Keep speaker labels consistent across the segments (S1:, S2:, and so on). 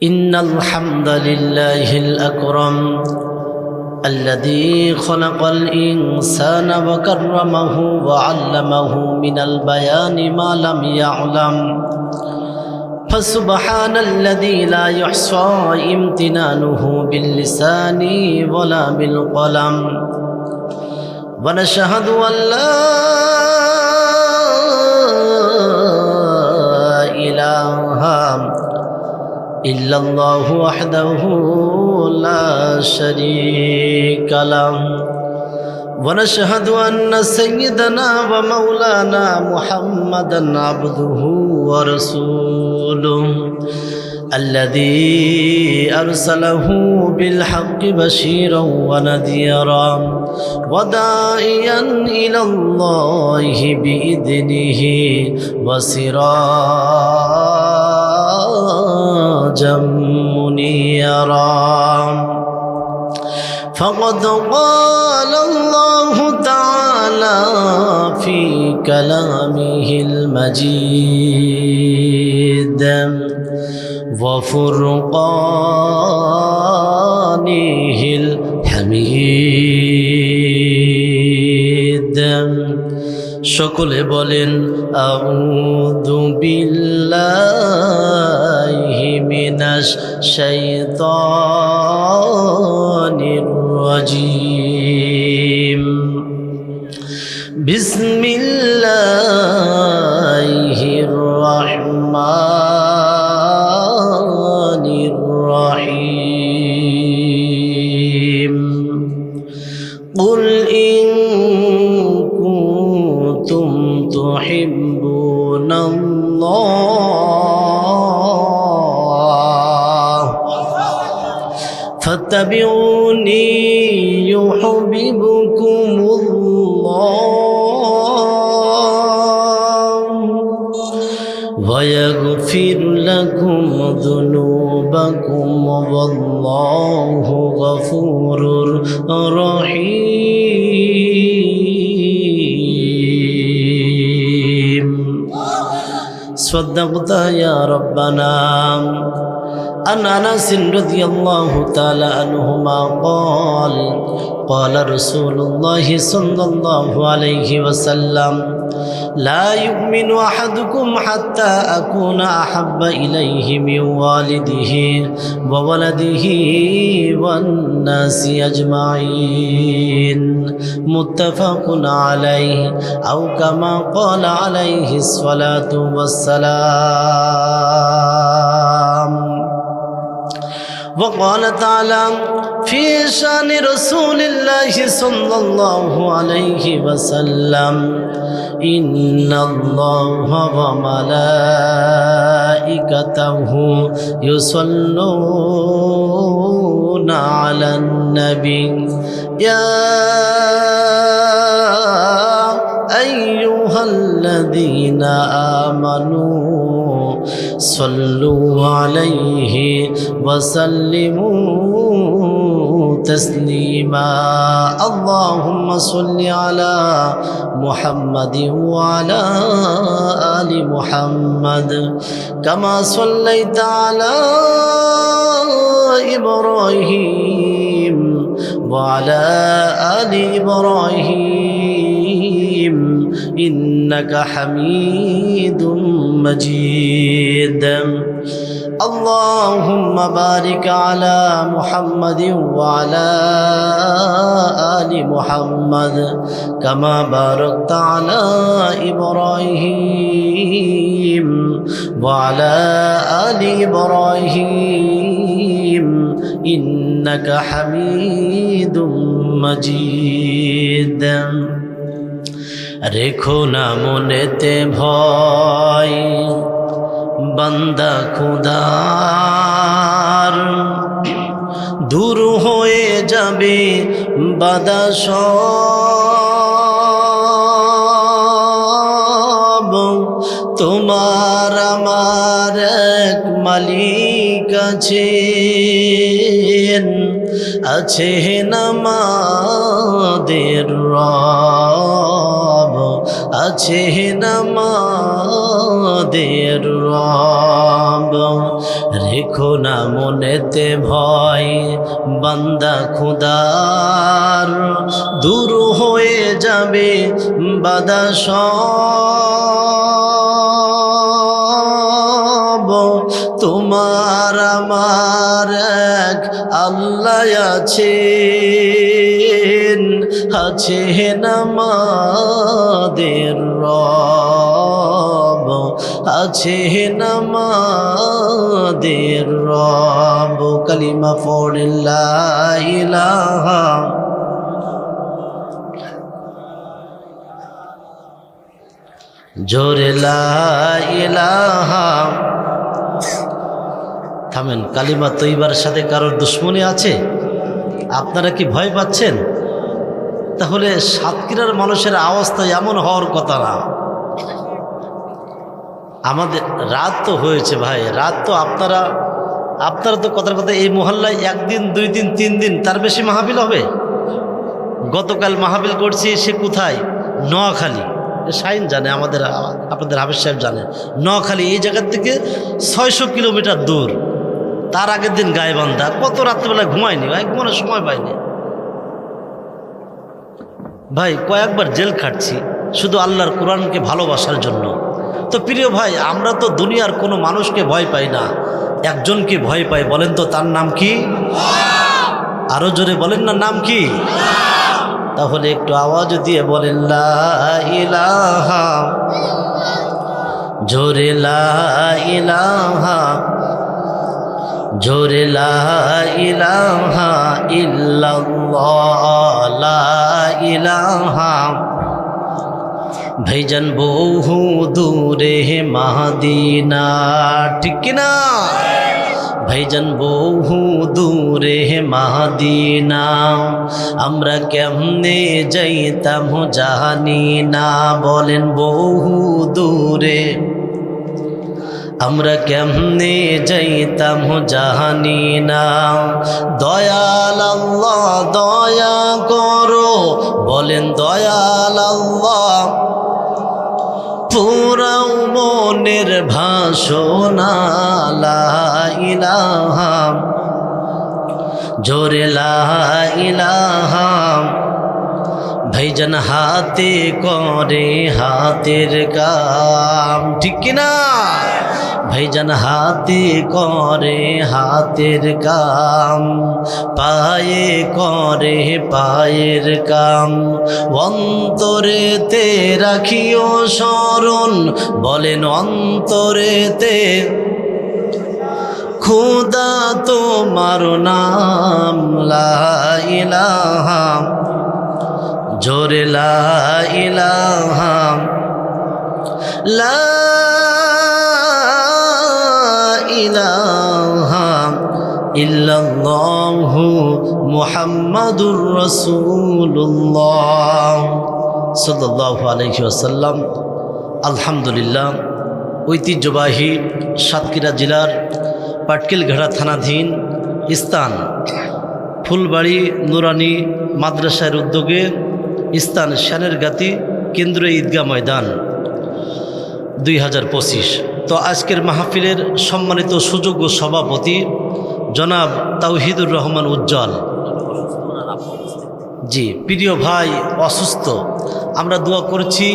S1: إن الحمد لله الأكرم الذي خلق الإنسان وكرمه وعلمه من البيان ما لم يعلم فسبحان الذي لا يحصى امتنانه باللسان ولا بالقلم ونشهد أن لا إله إلا الله وحده لا شريك له ونشهد أن سيدنا ومولانا محمدا عبده ورسوله الذي أرسله بالحق بشيرا ونذيرا وداعيا إلى الله بإذنه وسراجا منيرا فقد قال الله تعالى في كلامه المجيد وفرقانه الحميد সকলে বলেন আউযু বিল্লাহি মিনাশ শাইতানির রাজীম বিসমিল্লাহির রাহমানির রাহিম কুল ইন কুনতুম তুহিব্বুনাল্লাহ ফাত্তাবিউনি ইউহিব্বুকুমুল্লাহ ويغفر لكم ذنوبكم والله غفور رحيم صدقت يا ربنا عن أنس رضي الله تعالى عنهما قال قال رسول الله صلى الله عليه وسلم لا يؤمن أحدكم حتى أكون أحب إليه من والده وولده والناس أجمعين متفق عليه أو كما قال عليه الصلاة والسلام وقال تعالى في شان رسول الله صلى الله عليه وسلم إن الله وملائكته يصلون على النبي يا أيها الذين آمنوا صلوا عليه وسلموا تسليما اللهم صل على محمد وعلى آل محمد كما صليت على إبراهيم وعلى آل إبراهيم إنك حميد مجيد اللهم بارك على محمد وعلى آل محمد كما باركت على إبراهيم وعلى آل إبراهيم إنك حميد مجيد রেখো না মনেতে ভয় বান্দা খুদার দূর হয়ে যাবে বাধা সব তোমার আমার এক মালিক আছেন আছেন আমাদের রব আছেন আমাদের রব রেখো না মনেতে ভয় বান্দা খুদার, দূর হয়ে যাবে বাধা সব। তোমার আমার এক আল্লাহ আছেন, আছেন আমাদের রব, আছেন আমাদের রব। কালিমা পড়ে লা ইলাহা, জোরে লা ইলাহা। থামেন, কালিমা তৈবার সাথে কারোর দুশ্মনী আছে? আপনারা কি ভয় পাচ্ছেন? তাহলে সাতক্ষীরার মানুষের অবস্থা এমন হওয়ার কথা না। আমাদের রাত তো হয়েছে ভাই, রাত তো আপনারা তো কথার কথা এই মহল্লায় একদিন, 2 দিন, 3 দিন, তার বেশি মাহফিল হবে। গতকাল মাহফিল করছি, সে কোথায়? নোয়াখালী। শাইন জানে, আপনাদের হাফিজ সাহেব জানে, নোয়াখালী এই জায়গার থেকে 600 কিলোমিটার দূর। তার আগের দিন গাইবান্ধা। কত রাত্রিবেলা ঘুমায়নি ভাই, ঘুমানোর সময় পাইনি ভাই। কয়েকবার জেল খাটছি শুধু আল্লাহর কোরআনকে ভালোবাসার জন্য। তো প্রিয় ভাই, আমরা তো দুনিয়ার কোনো মানুষকে ভয় পাই না, একজনকে ভয় পাই। বলেন তো তার নাম কি? আরো জোরে বলেন না, নাম কি? তাহলে একটু আওয়াজ দিয়ে বলেন লা ইলাহা, জোরে লা ইলাহা, জোরে লা ইলাহা ইল্লাল্লাহ, লা ইলাহা। ভাইজান বহু দূরে মদিনা, ঠিক কিনা? ভাইজান বহু দূরে মদিনা, আমরা কেমনে যাইতাম জানি না। বলেন বহু দূরে আমরা কেমনে যাইতাম জানি না। দয়াল আল্লাহ দয়া করো, বলেন দয়াল আল্লাহ, পুরাও মনের ভাষণা লা ইলাহা, জোরে লা ইলাহা। ভাইজান হাতে করে হাতের কাম, ঠিক কিনা? ভাইজান হাতে করে হাতের কাম, পায়ে করে পায়ের কাম। অন্তরেতে রাখিও স্মরণ, বলেন অন্তরেতে খুদা তোমার নাম লা ইলাহা, জোরে লা ইলাহা, লা ইলাহা ইল্লাল্লাহু মুহাম্মাদুর রাসূলুল্লাহ সাল্লাল্লাহু আলাইহি ওয়াসাল্লাম। আলহামদুলিল্লাহ, ঐতিহ্যবাহী সাতক্ষীরা জেলার পাটকেলঘাটা থানাধীন স্থান ফুলবাড়ি নুরানি মাদ্রাসার উদ্যোগে স্থান শ্যানের গাতি কেন্দ্রীয় ঈদগাহ ময়দান 2025। তো আজকের মাহফিলের সম্মানিত সুযোগ্য সভাপতি জনাব তাওহিদুর রহমান উজ্জ্বল জি, প্রিয় ভাই অসুস্থ, আমরা দোয়া করছি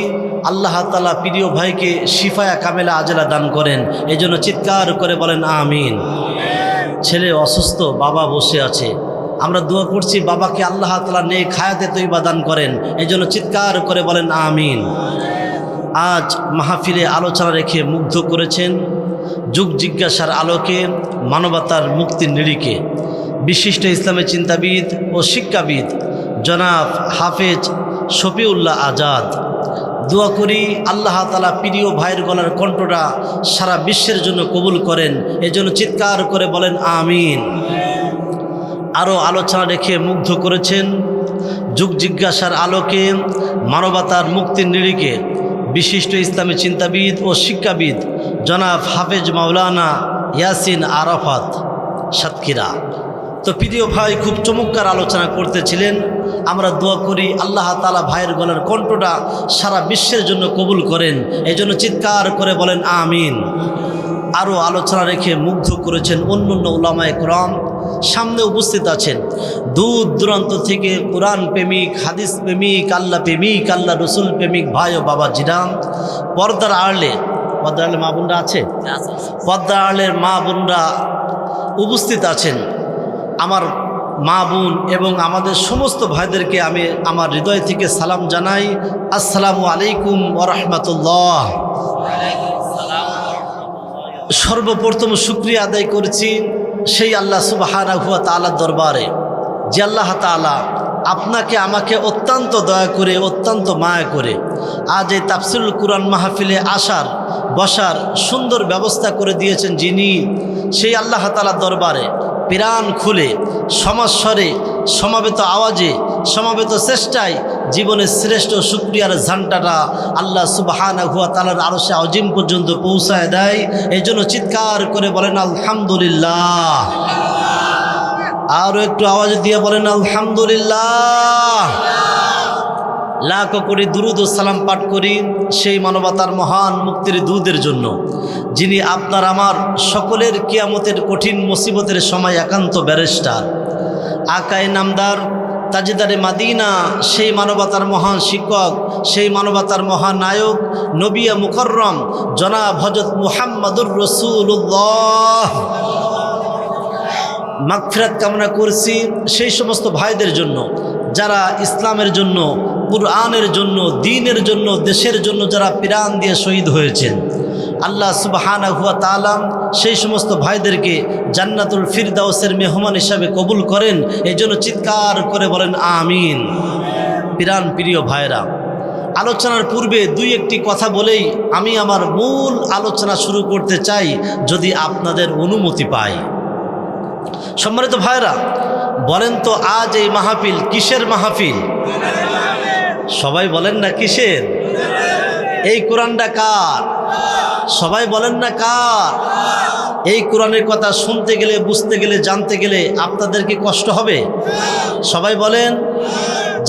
S1: আল্লাহ তাআলা প্রিয় ভাইকে শিফায়া কামেলা আজলা দান করেন। এই জন্য চিৎকার করে বলেন আমিন। ছেলে অসুস্থ, বাবা বসে আছে, আমরা দোয়া করছি বাবাকে আল্লাহ তাআলা নেক হায়াতে তৈবা দান করেন। এই জন্য চিৎকার করে বলেন আমিন। আজ মাহফিলে আলোচনা রেখে মুগ্ধ করেছেন যুগ জিজ্ঞাসার আলোকে মানবতার মুক্তির নিরিখে বিশিষ্ট ইসলামী চিন্তাবিদ ও শিক্ষাবিদ জনাব হাফেজ শফিউল্লাহ আজাদ। দোয়া করি আল্লাহ তাআলা প্রিয় ভাইয়ের গলার কণ্ঠটা সারা বিশ্বের জন্য কবুল করেন। এজন্য চিৎকার করে বলেন আমিন। আরও আলোচনা রেখে মুগ্ধ করেছেন যুগ জিজ্ঞাসার আলোকে মানবতার মুক্তির নিরিখে বিশিষ্ট ইসলামী চিন্তাবিদ ও শিক্ষাবিদ জনাব হাফেজ মাওলানা ইয়াসিন আরাফাত সাতক্ষীরা। তো প্রিয় ভাই খুব চমৎকার আলোচনা করতেছিলেন। আমরা দোয়া করি আল্লাহ তাআলা ভাইয়ের গলার কণ্ঠটা সারা বিশ্বের জন্য কবুল করেন। এই জন্য চিৎকার করে বলেন আমিন। আরও আলোচনা রেখে মুগ্ধ করেছেন অন্য উলামায়ে কেরাম সামনে উপস্থিত আছেন। দূর দূরান্ত থেকে কোরআন প্রেমিক, হাদিস প্রেমিক, আল্লাহ প্রেমিক, আল্লাহ রসুল প্রেমিক ভাই ও বাবা জিরাম, পর্দার আড়ালে মা বোনরা আছে, পর্দার আড়ালের মা বোনরা উপস্থিত আছেন। আমার মা বোন এবং আমাদের সমস্ত ভাইদেরকে আমি আমার হৃদয় থেকে সালাম জানাই। আসসালামু আলাইকুম ওয়া রাহমাতুল্লাহ। সর্বপ্রথম শুকরিয়া আদায় করছি সেই আল্লাহ সুবহানাহু ওয়া তাআলার দরবারে, যে আল্লাহ তাআলা আপনাকে আমাকে অত্যন্ত দয়া করে, অত্যন্ত মায়া করে আজ এই তাফসীরুল কুরআন মাহফিলে আসার বসার সুন্দর ব্যবস্থা করে দিয়েছেন যিনি, সেই আল্লাহ তাআলার দরবারে প্রাণ খুলে সমাস্বরে সমাবেত আওয়াজে সমাবেত চেষ্টায় জীবনের শ্রেষ্ঠ শুকরিয়ার ঝান্টাটা আল্লাহ সুবহানাহু ওয়া তাআলার আরশে আজিম পর্যন্ত পৌঁছায় দেয়। এই জন্য চিৎকার করে বলেন আলহামদুলিল্লাহ। আরও একটু আওয়াজ দিয়ে বলেন আলহামদুলিল্লাহ। লাখ কোটি দুরূদ ও সালাম পাঠ করি সেই মানবতার মহান মুক্তির দুধের জন্য, যিনি আপনার আমার সকলের কিয়ামতের কঠিন মুসিবতের সময় একান্ত ব্যারিস্টার, আকায়ে নামদার, তাজদারে মাদিনা, সেই মানবতার মহান শিক্ষক, সেই মানবতার মহান নায়ক, নবী মুকররম জনাব হযরত মুহাম্মদুর রাসূলুল্লাহ। মাগফিরাত কামনা করছি সেই সমস্ত ভাইদের জন্য যারা ইসলামের জন্য, কুরআনের জন্য, দ্বীনের জন্য, দেশের জন্য যারা প্রাণ দিয়ে শহীদ হয়েছেন। আল্লাহ সুবহানাহু ওয়া তাআলা সেই সমস্ত ভাইদেরকে জান্নাতুল ফিরদাউসের মেহমান হিসাবে কবুল করেন। এই জন্য চিৎকার করে বলেন আমিন। প্রাণ প্রিয় ভাইরা, আলোচনার পূর্বে দুই একটি কথা বলেই আমি আমার মূল আলোচনা শুরু করতে চাই, যদি আপনাদের অনুমতি পাই। সম্মানিত ভাইরা, বলেন তো আজ এই মাহফিল কিসের মাহফিল? সবাই বলেন না কিসের? এই কোরআনটা কার? সবাই বলেন না কার? এই কোরআনের কথা শুনতে গেলে, বুঝতে গেলে, জানতে গেলে আপনাদের কি কষ্ট হবে? সবাই বলেন।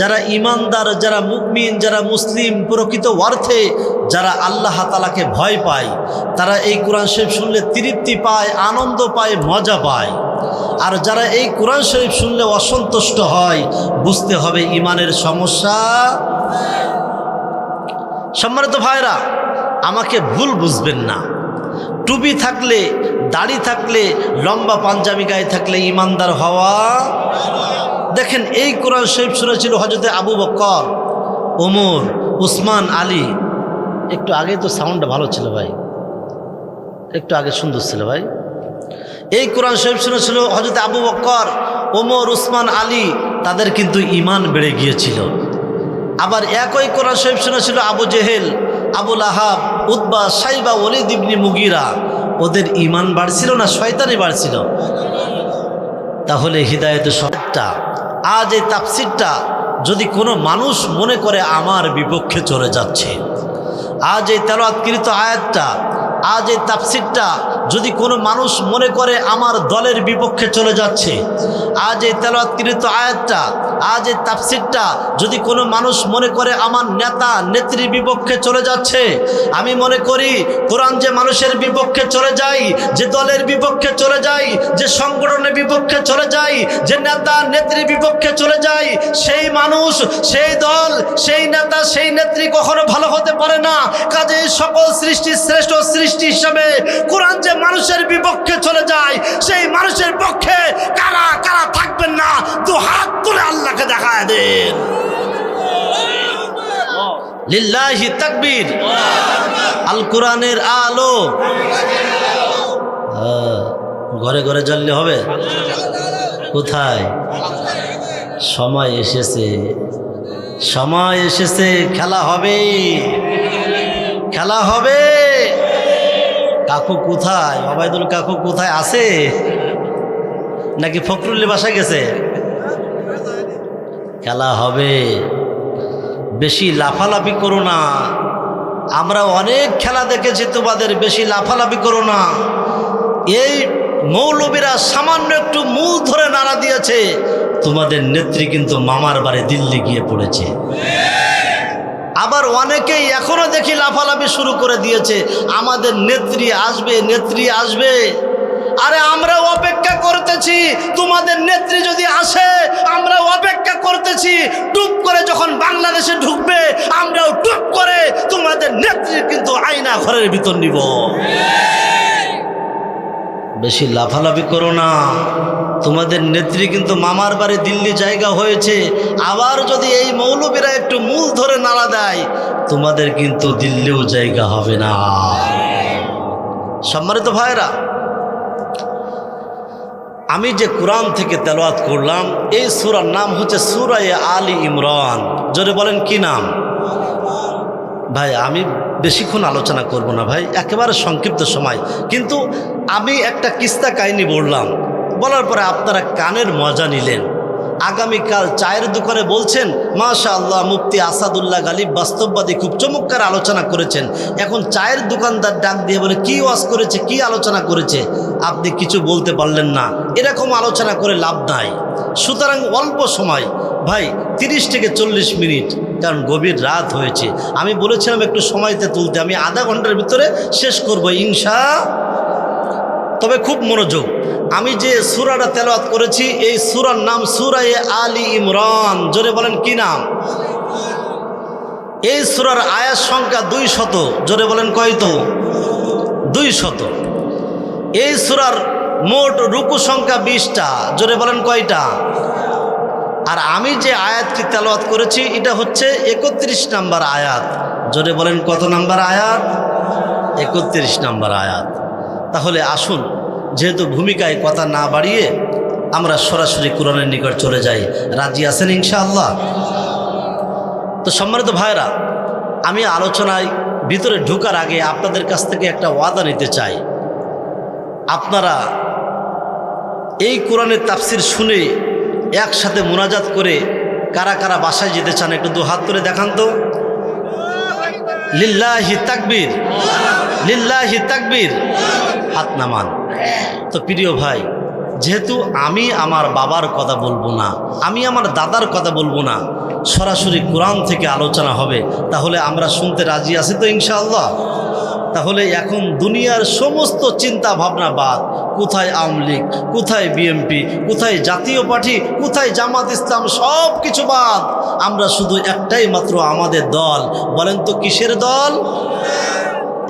S1: যারা ইমানদার, যারা মুমিন, যারা মুসলিম প্রকৃত অর্থে যারা আল্লাহ তাআলাকে ভয় পায়, তারা এই কোরআন শরীফ শুনলে তৃপ্তি পায়, আনন্দ পায়, মজা পায়। আর যারা এই কোরআন শরীফ শুনলে অসন্তুষ্ট হয়, বুঝতে হবে ইমানের সমস্যা। সম্মানিত ভাইরা, আমাকে ভুল বুঝবেন না। টুপি থাকলে, দাড়ি থাকলে, লম্বা পাঞ্জাবি গায়ে থাকলে ইমানদার হওয়া। দেখেন, এই কোরআন শরীফ শুনেছিল হযরত আবু বকর, ওমর, উসমান, আলী। একটু আগে তো সাউন্ডটা ভালো ছিল ভাই, একটু আগে সুন্দর ছিল ভাই। এই কোরআন শরীফ শুনেছিল হযরত আবু বকর, ওমর, উসমান, আলী। তাদের কিন্তু ঈমান বেড়ে গিয়েছিল। আবার একই কোরআন শরীফ শুনেছিল আবু জেহেল, আবু লাহাব, উতবা, সাইবা, ওয়ালিদ ইবনে মুগীরা। ওদের ঈমান বাড়ছিল না শয়তানি বাড়ছিল? তাহলে হিদায়াতের সবটা আজ এই তাফসীরটা যদি কোনো মানুষ মনে করে আমার বিপক্ষে চলে যাচ্ছে, আজ এই তেলাওয়াতকৃত আয়াতটা, আজ এই তাফসীরটা যদি কোনো মানুষ মনে করে আমার দলের বিপক্ষে চলে যাচ্ছে, আজ এই তেলাওয়াতকৃত আয়াতটা, আজ এই তাফসীরটা যদি কোনো মানুষ মনে করে আমার নেতা নেত্রীর বিপক্ষে চলে যাচ্ছে, আমি মনে করি কোরআন যে মানুষের বিপক্ষে চলে যায়, যে দলের বিপক্ষে চলে যায়, যে সংগঠনের বিপক্ষে চলে যায়, যে নেতা নেত্রীর বিপক্ষে চলে যায়, সেই মানুষ, সেই দল, সেই নেতা, সেই নেত্রী কখনো ভালো হতে পারে না। কাজে সকল সৃষ্টির শ্রেষ্ঠ সৃষ্টি হিসাবে কোরআন যে মানুষের বিপক্ষে চলে যায়, সেই মানুষের পক্ষে কারা কারা থাকবেন না, দু হাত তুলে আল্লাহকে দেখায় দেন। লিল্লাহি তাকবীর। আল কোরআনের আলো ঘরে ঘরে জ্বললে হবে? কোথায়? সময় এসেছে, সময় এসেছে, খেলা হবে, খেলা হবে। কাকু কোথায়? ওবায়দুল কাকু কোথায় আছে? নাকি ফখরুলের বাসায় গেছে? খেলা হবে। বেশি লাফালাফি করো না। আমরা অনেক খেলা দেখেছি তোমাদের, বেশি লাফালাফি করো না। এই মৌলবীরা সামান্য একটু মূল ধরে নাড়া দিয়েছে, তোমাদের নেত্রী কিন্তু মামার বাড়ি দিল্লি গিয়ে পড়েছে। আবার অনেকেই এখনো দেখি লাফালাফি শুরু করে দিয়েছে, আমাদের নেত্রী আসবে, নেত্রী আসবে। আরে আমরা অপেক্ষা করতেছি, তোমাদের নেত্রী যদি আসে আমরা অপেক্ষা করতেছি। টুপ করে যখন বাংলাদেশে ঢুকবে আমরাও টুপ করে তোমাদের নেত্রীর কিন্তু আয়না ঘরের ভিতর নিব। বেশি লাফালাফি করো না, তোমাদের নেত্রী কিন্তু মামার বাড়ি দিল্লি জায়গা হয়েছে। আবার যদি এই মৌলবীরা একটু মূল ধরে নাড়া দেয় তোমাদের কিন্তু দিল্লিও জায়গা হবে না। সম্মানিত ভাইরা, আমি যে কোরআন থেকে তেলাওয়াত করলাম এই সূরার নাম হচ্ছে সূরা আলী ইমরান। জোরে বলেন কি নাম? ভাই আমি বেশিক্ষণ আলোচনা করব না ভাই, একেবারে সংক্ষিপ্ত সময়। কিন্তু আমি একটা কিস্তা কাহিনী বললাম, বলার পরে আপনারা কানের মজা নিলেন। আগামীকাল চায়ের দোকানে বলছেন মাশাআল্লাহ মুফতি আসাদুল্লাহ গালিব বাস্তববাদী খুব চমৎকার আলোচনা করেছেন। এখন চায়ের দোকানদার ডাক দিয়ে বলে কি ওয়াজ করেছে, কি আলোচনা করেছে, আপনি কিছু বলতে পারলেন না। এরকম আলোচনা করে লাভ নাই। সুতরাং অল্প সময় ভাই 30 থেকে 40 মিনিট, কারণ গভীর রাত হয়েছে। আমি বলেছিলাম একটু সময়তে তুলতে, আমি আধা ঘন্টার ভিতরে শেষ করব তবে খুব মনোযোগ। আমি যে সূরাটা তেলাওয়াত করেছি এই সূরার নাম সূরা আলী ইমরান। জোরে বলেন কি নাম? এই সূরার আয়াত সংখ্যা 200। জোরে বলেন কয়ত? 200। এই সূরার মোট রুকু সংখ্যা 20টা। জোরে বলেন কয়টা? আর আমি যে আয়াতটি তেলাওয়াত করেছি এটা হচ্ছে 31 নম্বর আয়াত। জোরে বলেন কত নম্বর আয়াত? 31 নম্বর আয়াত। তাহলে আসুন, যেহেতু ভূমিকায় কথা না বাড়িয়ে আমরা সরাসরি কোরআনের নিকট চলে যাই। রাজি আছেন ইনশাআল্লাহ? তো সম্মানিত ভাইরা, আমি আলোচনায় ভিতরে ঢোকার আগে আপনাদের কাছ থেকে একটা ওয়াদা নিতে চাই। আপনারা এই কোরআনের তাফসির শুনে একসাথে মুনাজাত করে কারা কারা বাসায় যেতে চান একটু দু হাত করে দেখান তো। লিল্লাহি তাকবীর, লিল্লাহি তাকবীর, হাত নামান। তো প্রিয় ভাই, যেহেতু আমি আমার বাবার কথা বলবো না, আমি আমার দাদার কথা বলবো না, সরাসরি কোরআন থেকে আলোচনা হবে, তাহলে আমরা শুনতে রাজি আছি তো ইনশাআল্লাহ? তাহলে এখন দুনিয়ার সমস্ত চিন্তা ভাবনা বাদ। কোথায় আওয়ামী লীগ, কোথায় বিএনপি, কোথায় জাতীয় পার্টি, কোথায় জামাত ইসলাম, সব কিছু বাদ। আমরা শুধু একটাই মাত্র আমাদের দল। বলেন তো কিসের দল?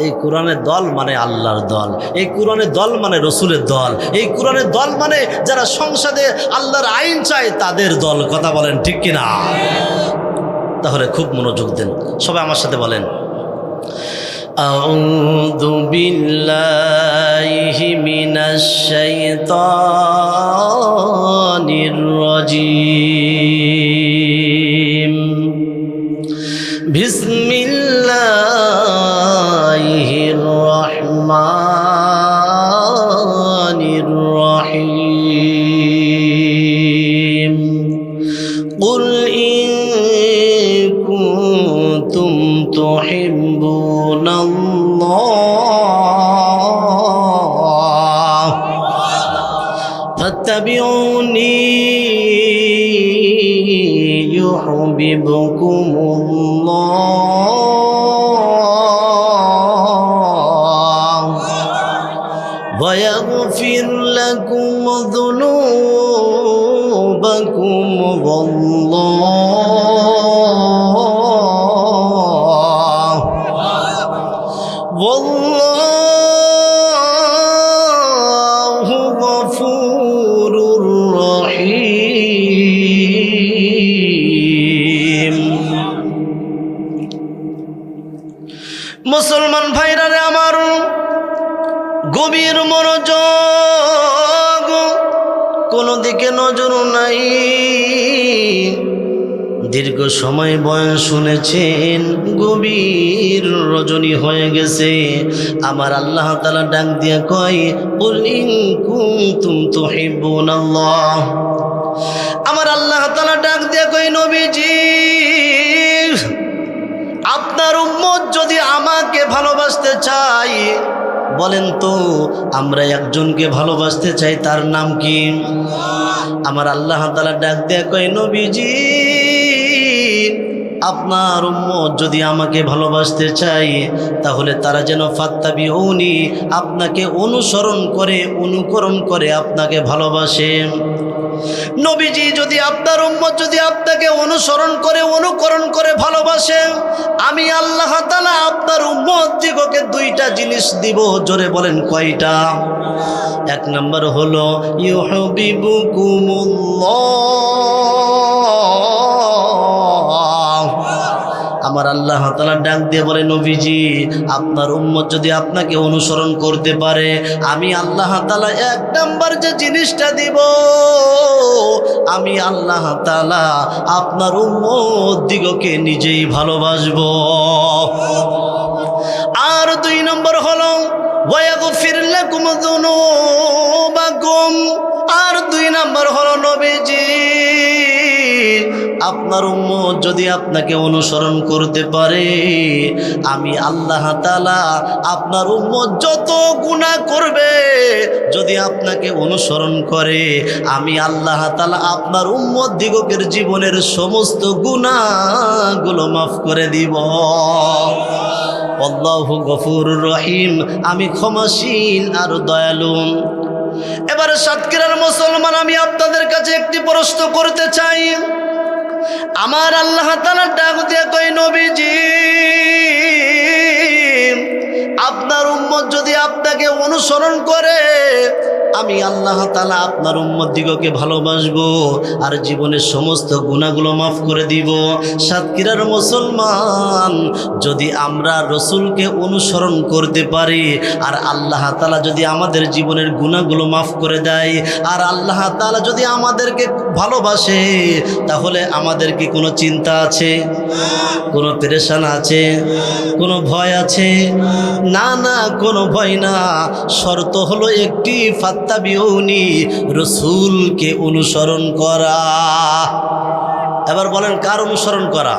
S1: এই কোরআনের দল মানে আল্লাহর দল। এই কোরআনের দল মানে রসুলের দল। এই কোরআনের দল মানে যারা সংসদে আল্লাহর আইন চায় তাদের দল। কথা বলেন ঠিক কিনা? তাহলে খুব মনোযোগ দেন, সবাই আমার সাথে বলেন আউযু বিল্লাহি মিনাশ শাইতানির রাজীম। বিসমিল্লাহির রহমানির রহিম। কুল ইন কুনতুম তুহিব্বুনাল্লাহ ফাত্তাবিউনি ইউহিব্বুকুমুল্লাহ ওয়া ইয়াগফির লাকুম যুনুবাকুম ওয়াল্লাহু গফুরুর রহিম। মুসলমান ভাইরা রে আমার, গভীর মনোযোগ, কোনো দিকে নজর নাই। দীর্ঘ সময় বয়ান শুনেছেন, গভীর রজনী হয়ে গেছে। আমার আল্লাহ তাআলা ডাক দিয়ে কয় কুল ইন কুনতুম তুহিব্বুনাল্লাহ। আমার আল্লাহ তাআলা ডাক দিয়ে কয় নবীজি, আপনার উম্মত যদি আমাকে ভালোবাসতে চায়, বলেন তো আমরা একজনকে ভালোবাসতে চাই, তার নাম কি? আমার আল্লাহ তাআলা ডাক দিয়ে কয় নবীজি, আপনার উম্মত যদি আমাকে ভালোবাসতে চায় তাহলে তারা যেন ফাত্তাবিউনি, আপনাকে অনুকরণ করে আপনাকে ভালোবাসে। নবীজি যদি আপনার উম্মত যদি আপনাকে অনুকরণ করে ভালোবাসে, আমি আল্লাহ তাআলা আপনার উম্মত দিগকে দুইটা জিনিস দিব। জোরে বলেন কয়টা? এক নম্বর হলো ইউহিব্বুকুমুল্লাহ। আমার আল্লাহ তাআলা ডাক দিয়ে বলে, নবীজি আপনার উম্মত যদি আপনাকে অনুসরণ করতে পারে, আমি আল্লাহ তাআলা এক নাম্বার যে জিনিসটা দিব, আমি আল্লাহ তাআলা আপনার উম্মত দিগকে নিজেই ভালোবাসবো। আর দুই নম্বর হলো ওয়াগফির লাকুম যুনুবাকুম। আর দুই নম্বর হলো নবীজি আপনার উম্মত যদি আপনাকে অনুসরণ করতে পারে, আমি আল্লাহ তাআলা আপনার উম্মত যত গুনাহ করবে যদি আপনাকে অনুসরণ করে, আমি আল্লাহ তাআলা আপনার উম্মত দিগকের জীবনের সমস্ত গুনাহগুলো মাফ করে দিব। আল্লাহু গফুরুর রহিম, আমি ক্ষমাশীল আর দয়ালু। এবারে সাতক্ষীরার মুসলমান, আমি আপনাদের কাছে একটি প্রশ্ন করতে চাই। আমার আল্লাহ তাআলা ডাক দিয়ে কয়, নবীজি আপনার উম্মত যদি আপনাকে অনুসরণ করে, আমি আল্লাহ তাআলা আপনার উম্মত দিগকে ভালোবাসবো আর জীবনের সমস্ত গুনাহগুলো মাফ করে দিব। সাতক্ষীরার মুসলমান, যদি আমরা রসুলকে অনুসরণ করতে পারি আর আল্লাহ তাআলা যদি আমাদের জীবনের গুনাহগুলো মাফ করে দেয়, আর আল্লাহ তাআলা যদি আমাদেরকে ভালোবাসে, তাহলে আমাদের কি কোনো চিন্তা আছে? কোনো পেরেশান আছে? কোনো ভয় আছে? না না, কোনো ভয় না। শর্ত হলো একটি, ফাত্তাবিউনি, রসুলকে অনুসরণ করা। এবার বলেন কার অনুসরণ করা?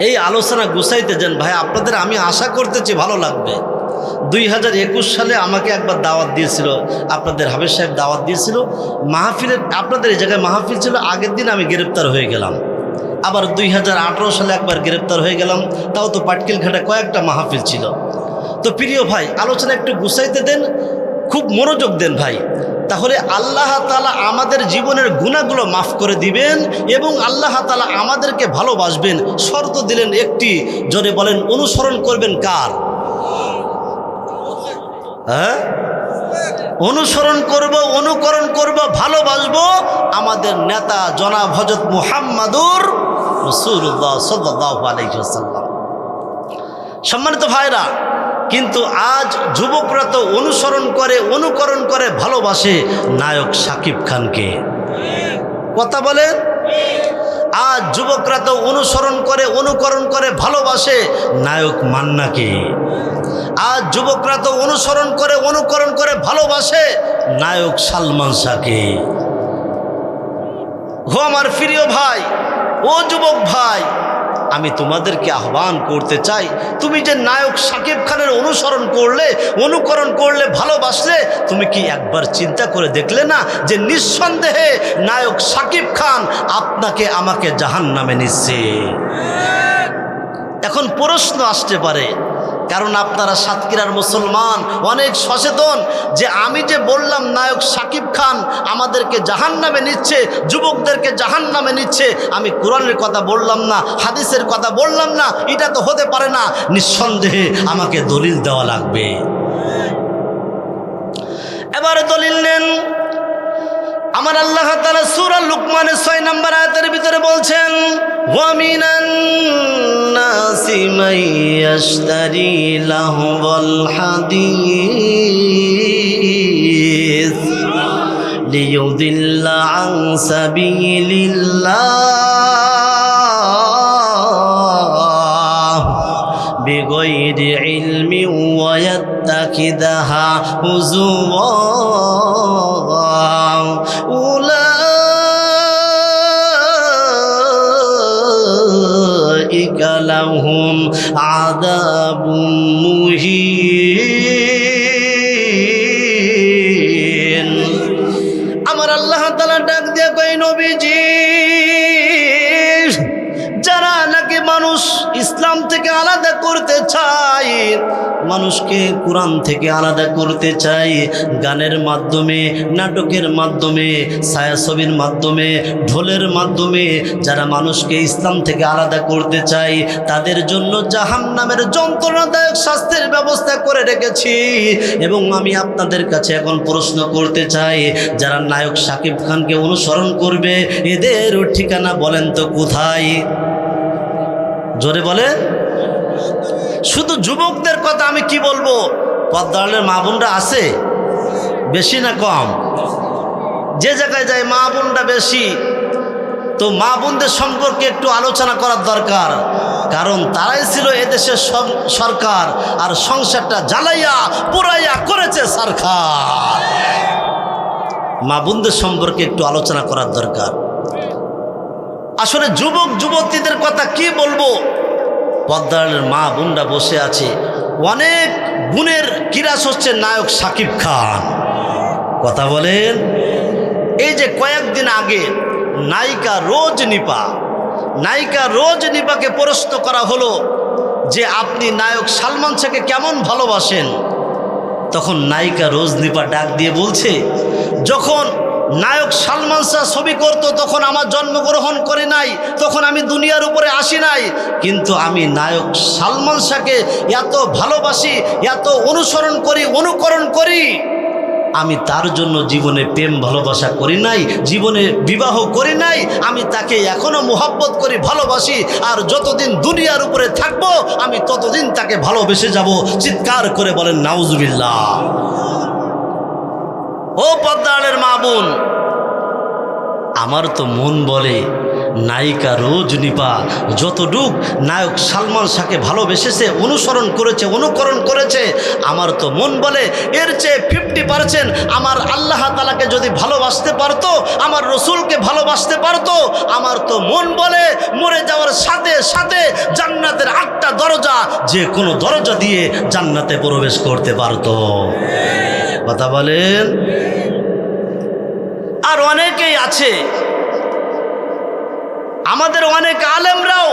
S1: এই আলোচনা গুছাইতে যান ভাই, আপনাদের আমি আশা করতেছি ভালো লাগবে। 2021 সালে আমাকে একবার দাওয়াত দিয়েছিল, আপনাদের হাফেজ সাহেব দাওয়াত দিয়েছিল মাহফিলের। আপনাদের এই জায়গায় মাহফিল ছিল, আগের দিন আমি গ্রেপ্তার হয়ে গেলাম। আবার 2018 সালে একবার গ্রেপ্তার হয়ে গেলাম, তাও তো পাটকিলঘাটে কয়েকটা মাহফিল ছিল। তো প্রিয় ভাই, আলোচনা একটু গুছাইতে দেন, খুব মনোযোগ দেন ভাই। তাহলে আল্লাহ তাআলা আমাদের জীবনের গুনাহগুলো মাফ করে দিবেন এবং আল্লাহ তাআলা আমাদেরকে ভালোবাসবেন। শর্ত দিলেন একটি, জোরে বলেন অনুসরণ করবেন কার? হ্যাঁ, অনুসরণ করব, অনুকরণ করব, ভালোবাসবো আমাদের নেতা জনাব হযরত মুহাম্মাদুর রাসূলুল্লাহ সাল্লাল্লাহু আলাইহি ওয়াসাল্লাম। সম্মানিত ভাইরা, কিন্তু আজ যুবকরা তো অনুকরণ করে ভালোবাসে নায়ক শাকিব খানকে। কথা বলেন, আজ যুবকরা তো অনুকরণ করে ভালোবাসে নায়ক মান্নাকে। আজ যুবকরা তো অনুকরণ করে ভালোবাসে নায়ক সালমান শাহকে। ও আমার প্রিয় ভাই, ও যুবক ভাই, আমি তোমাদেরকে আহ্বান করতে চাই, তুমি যে নায়ক শাকিব খানের অনুকরণ করলে ভালোবাসলে, তুমি কি একবার চিন্তা করে দেখলে না যে নিঃসন্দেহে নায়ক শাকিব খান আপনাকে আমাকে জাহান্নামে নিচ্ছে? এখন প্রশ্ন আসতে পারে, কারণ আপনারা সাতক্ষীরার মুসলমান অনেক সচেতন, যে আমি যে বললাম নায়ক শাকিব খান আমাদেরকে জাহান্নামে নিচ্ছে, যুবকদেরকে জাহান্নামে নিচ্ছে, আমি কোরআনের কথা বললাম না, হাদিসের কথা বললাম না, এটা তো হতে পারে না। নিঃসন্দেহে আমাকে দলিল দেওয়া লাগবে। এবারে দলিল নেন। আমার আল্লাহ তাআলা সূরা লুকমানের 6 নম্বর আয়াতের ভিতরে বলছেন, ওয়া মিনান নাসি মান ইয়াশতারি লাহুল হাদিস লিয়ুদিল্লা আন সাবিলিল্লাহ বিগাইরি ইলমি ওয়া ইয়াত্তাখিদাহা হুজুওয়া উলাইকা লাহুম আযাবুম মুহিন। আমার আল্লাহ তাআলা ডাক দিয়ে কয়, নবীজি যারা নাকি মানুষ ইসলাম থেকে আলাদা করতে চায়, মানুষকে কোরআন থেকে আলাদা করতে চায়, গানের মাধ্যমে, নাটকের মাধ্যমে, ছায়াছবির মাধ্যমে, ঢোলের মাধ্যমে যারা মানুষকে ইসলাম থেকে আলাদা করতে চায়, তাদের জন্য জাহান্নামের যন্ত্রণাদায়ক শাস্তির ব্যবস্থা করে রেখেছি। এবং আমি আপনাদের কাছে এখন প্রশ্ন করতে চাই, যারা নায়ক শাকিব খানকে অনুসরণ করবে, এদের ঠিকানা বলেন তো কোথায়? জোরে বলে। শুধু যুবকদের কথা আমি কি বলবো, পদ্মালের মা বোনরা আছে বেশি না কম? যে জায়গায় যায় মা বোনরা বেশি, তো মা বোনদের সম্পর্কে একটু আলোচনা করার দরকার, কারণ তারাই ছিল এদেশের সরকার, আর সংসারটা জ্বালাইয়া পুরাইয়া করেছে সরকার। মা বোনদের সম্পর্কে একটু আলোচনা করার দরকার। আসলে যুবক যুবতীদের কথা কি বলবো, পদ্মার মা বোনরা বসে আছে, অনেক গুণের কিরাস হচ্ছে নায়ক শাকিব খান। কথা বলেন। এই যে কয়েকদিন আগে নায়িকা রোজনিপাকে প্রশ্ন করা হলো যে আপনি নায়ক সালমান শাহকে কেমন ভালোবাসেন, তখন নায়িকা রোজনিপা ডাক দিয়ে বলছে, যখন নায়ক সালমান শাহ ছবি করতো তখন আমার জন্মগ্রহণ করি নাই, তখন আমি দুনিয়ার উপরে আসি নাই, কিন্তু আমি নায়ক সালমান শাহকে এত ভালোবাসি, এত অনুকরণ করি, আমি তার জন্য জীবনে প্রেম ভালোবাসা করি নাই, জীবনে বিবাহ করি নাই, আমি তাকে এখনো মোহাব্বত করি, ভালোবাসি, আর যতদিন দুনিয়ার উপরে থাকবো আমি ততদিন তাকে ভালোবেসে যাব। চিৎকার করে বলেন নাউজুবিল্লাহ। ও পদ্মালের মা বোন, আমার তো মন বলে নায়িকা রোজনিপা যতটুক নায়ক সালমান শাহকে ভালোবেসেছে, অনুকরণ করেছে, আমার তো মন বলে এর চেয়ে 50% আমার আল্লাহ তাআলাকে যদি ভালোবাসতে পারতো, আমার রসুলকে ভালোবাসতে পারতো, আমার তো মন বলে মরে যাওয়ার সাথে সাথে জান্নাতের 8টা দরজা, যে কোনো দরজা দিয়ে জান্নাতে প্রবেশ করতে পারতো। কথা বলেন। আর অনেকেই আছে, আমাদের অনেক আলেমরাও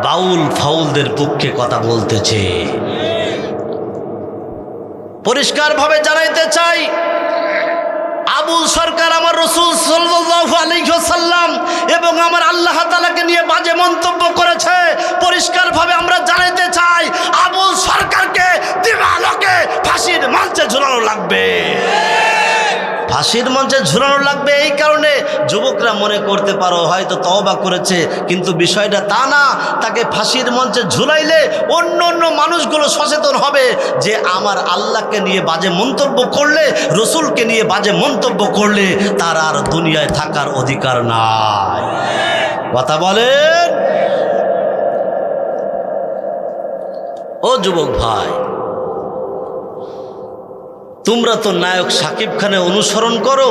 S1: বাউল ফাউলদের পক্ষে কথা বলতেছে। পরিষ্কারভাবে জানাইতে চাই, আবুল সরকার আমার রাসূল সাল্লাল্লাহু আলাইহি ওয়াসাল্লাম এবং আমার আল্লাহ তাআলাকে নিয়ে বাজে মন্তব্য করেছে। পরিষ্কারভাবে আমরা জানাইতে চাই, আবুল সরকারকে দিবালোকে ফাঁসির মঞ্চে ঝুলানো লাগবে। ফাঁসির মঞ্চে ঝুলানো লাগবে। এই কারণে যুবকরা মনে করতে পারো হয়তো তওবা করেছে, কিন্তু বিষয়টা তা না। তাকে ফাঁসির মঞ্চে ঝুলাইলে অন্য মানুষগুলো সচেতন হবে যে আমার আল্লাহকে নিয়ে বাজে মন্তব্য করলে, রসুলকে নিয়ে বাজে মন্তব্য করলে তার আর দুনিয়ায় থাকার অধিকার নাই। কথা বলেন। ও যুবক ভাই, তোমরা তো নায়ক শাকিব খানের অনুসরণ করো,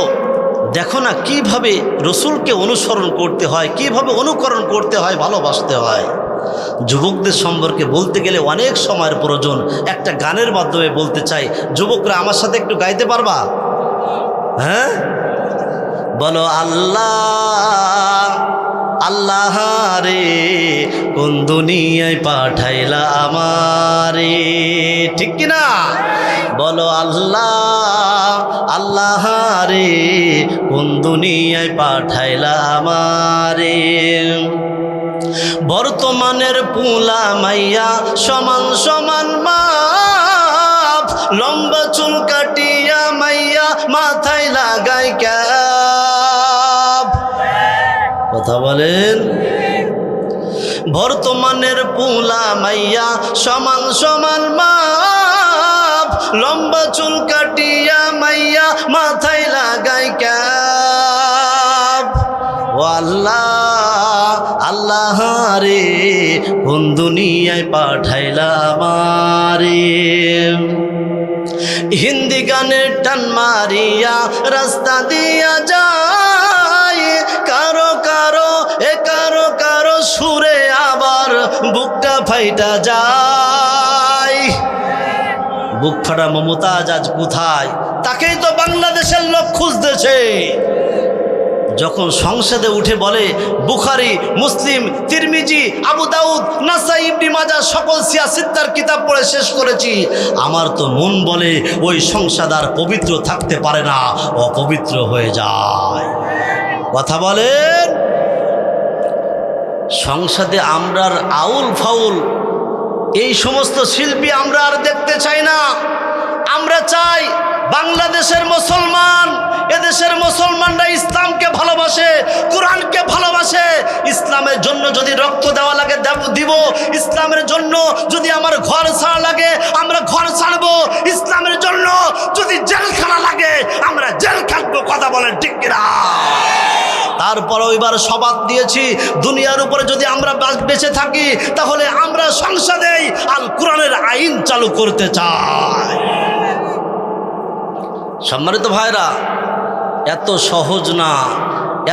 S1: দেখো না কিভাবে রসুলকে অনুসরণ করতে হয়, কিভাবে অনুকরণ করতে হয়, ভালোবাসতে হয়। যুবকদের সম্পর্কে বলতে গেলে অনেক সময়ের প্রয়োজন। একটা গানের মাধ্যমে বলতে চাই, যুবকরা আমার সাথে একটু গাইতে পারবা? হ্যাঁ, বলো আল্লাহ আল্লাহ রে কোন দুনিয়ায় পাঠাইলা আমারে, ঠিক কিনা? বলো আল্লাহ আল্লাহ রে কোন দুনিয়ায় পাঠাইলা আমারে। বর্তমানের পুলা মাইয়া সমান সমান মাপ, লম্বা চুল কাটিয়া মাইয়া মাথায় লাগাই ক্যাপ। কথা বলেন। বর্তমানের পুলা মাইয়া সমান সমান মাপ, লম্বা চুল কাটিয়া মাইয়া মাথায় লাগাই ক্যাপ। ও আল্লাহ আল্লাহ রে কোন দুনিয়ায় পাঠাইলা আমারে। হিন্দি গানের টান মারিয়া রাস্তা দিয়া যায়, কারো কারো কারো সুরে আবার বুকটা ফাইটা যায়। বুক ফাটা মমতাজ আজ কোথায়? তাকেই তো বাংলাদেশের লোক খুঁজতেছে। যখন সংসদে উঠে বলে বুখারী, মুসলিম, তিরমিজি, আবু দাউদ, নাসাই, ইবনে মাজাহ সকল সিয়াসিত্তার কিতাব পড়ে শেষ করেছি, আমার তো মন বলে ওই সংসদ আর পবিত্র থাকতে পারে না, অপবিত্র হয়ে যায়। কথা বলেন। সংসদে আমরার আউল ফাউল এই সমস্ত শিল্পী আমরা আর দেখতে চাই না। আমরা চাই বাংলাদেশের মুসলমান, এদেশের মুসলমানরা ইসলামকে ভালোবাসে, কোরআনকে ভালোবাসে। ইসলামের জন্য যদি রক্ত দেওয়া লাগে দিব, ইসলামের জন্য যদি আমার ঘর ছাড়া লাগে আমরা ঘর ছাড়বো, ইসলামের জন্য যদি জেলখানা লাগে আমরা জেল খাটবো। কথা বলেন ঠিক কিনা? তারপরে এবার শপথ দিয়েছি, দুনিয়ার উপরে যদি আমরা বেঁচে থাকি তাহলে আমরা সংসদেই আল কোরআনের আইন চালু করতে চাই। সম্মানিত ভাইরা, এত সহজ না,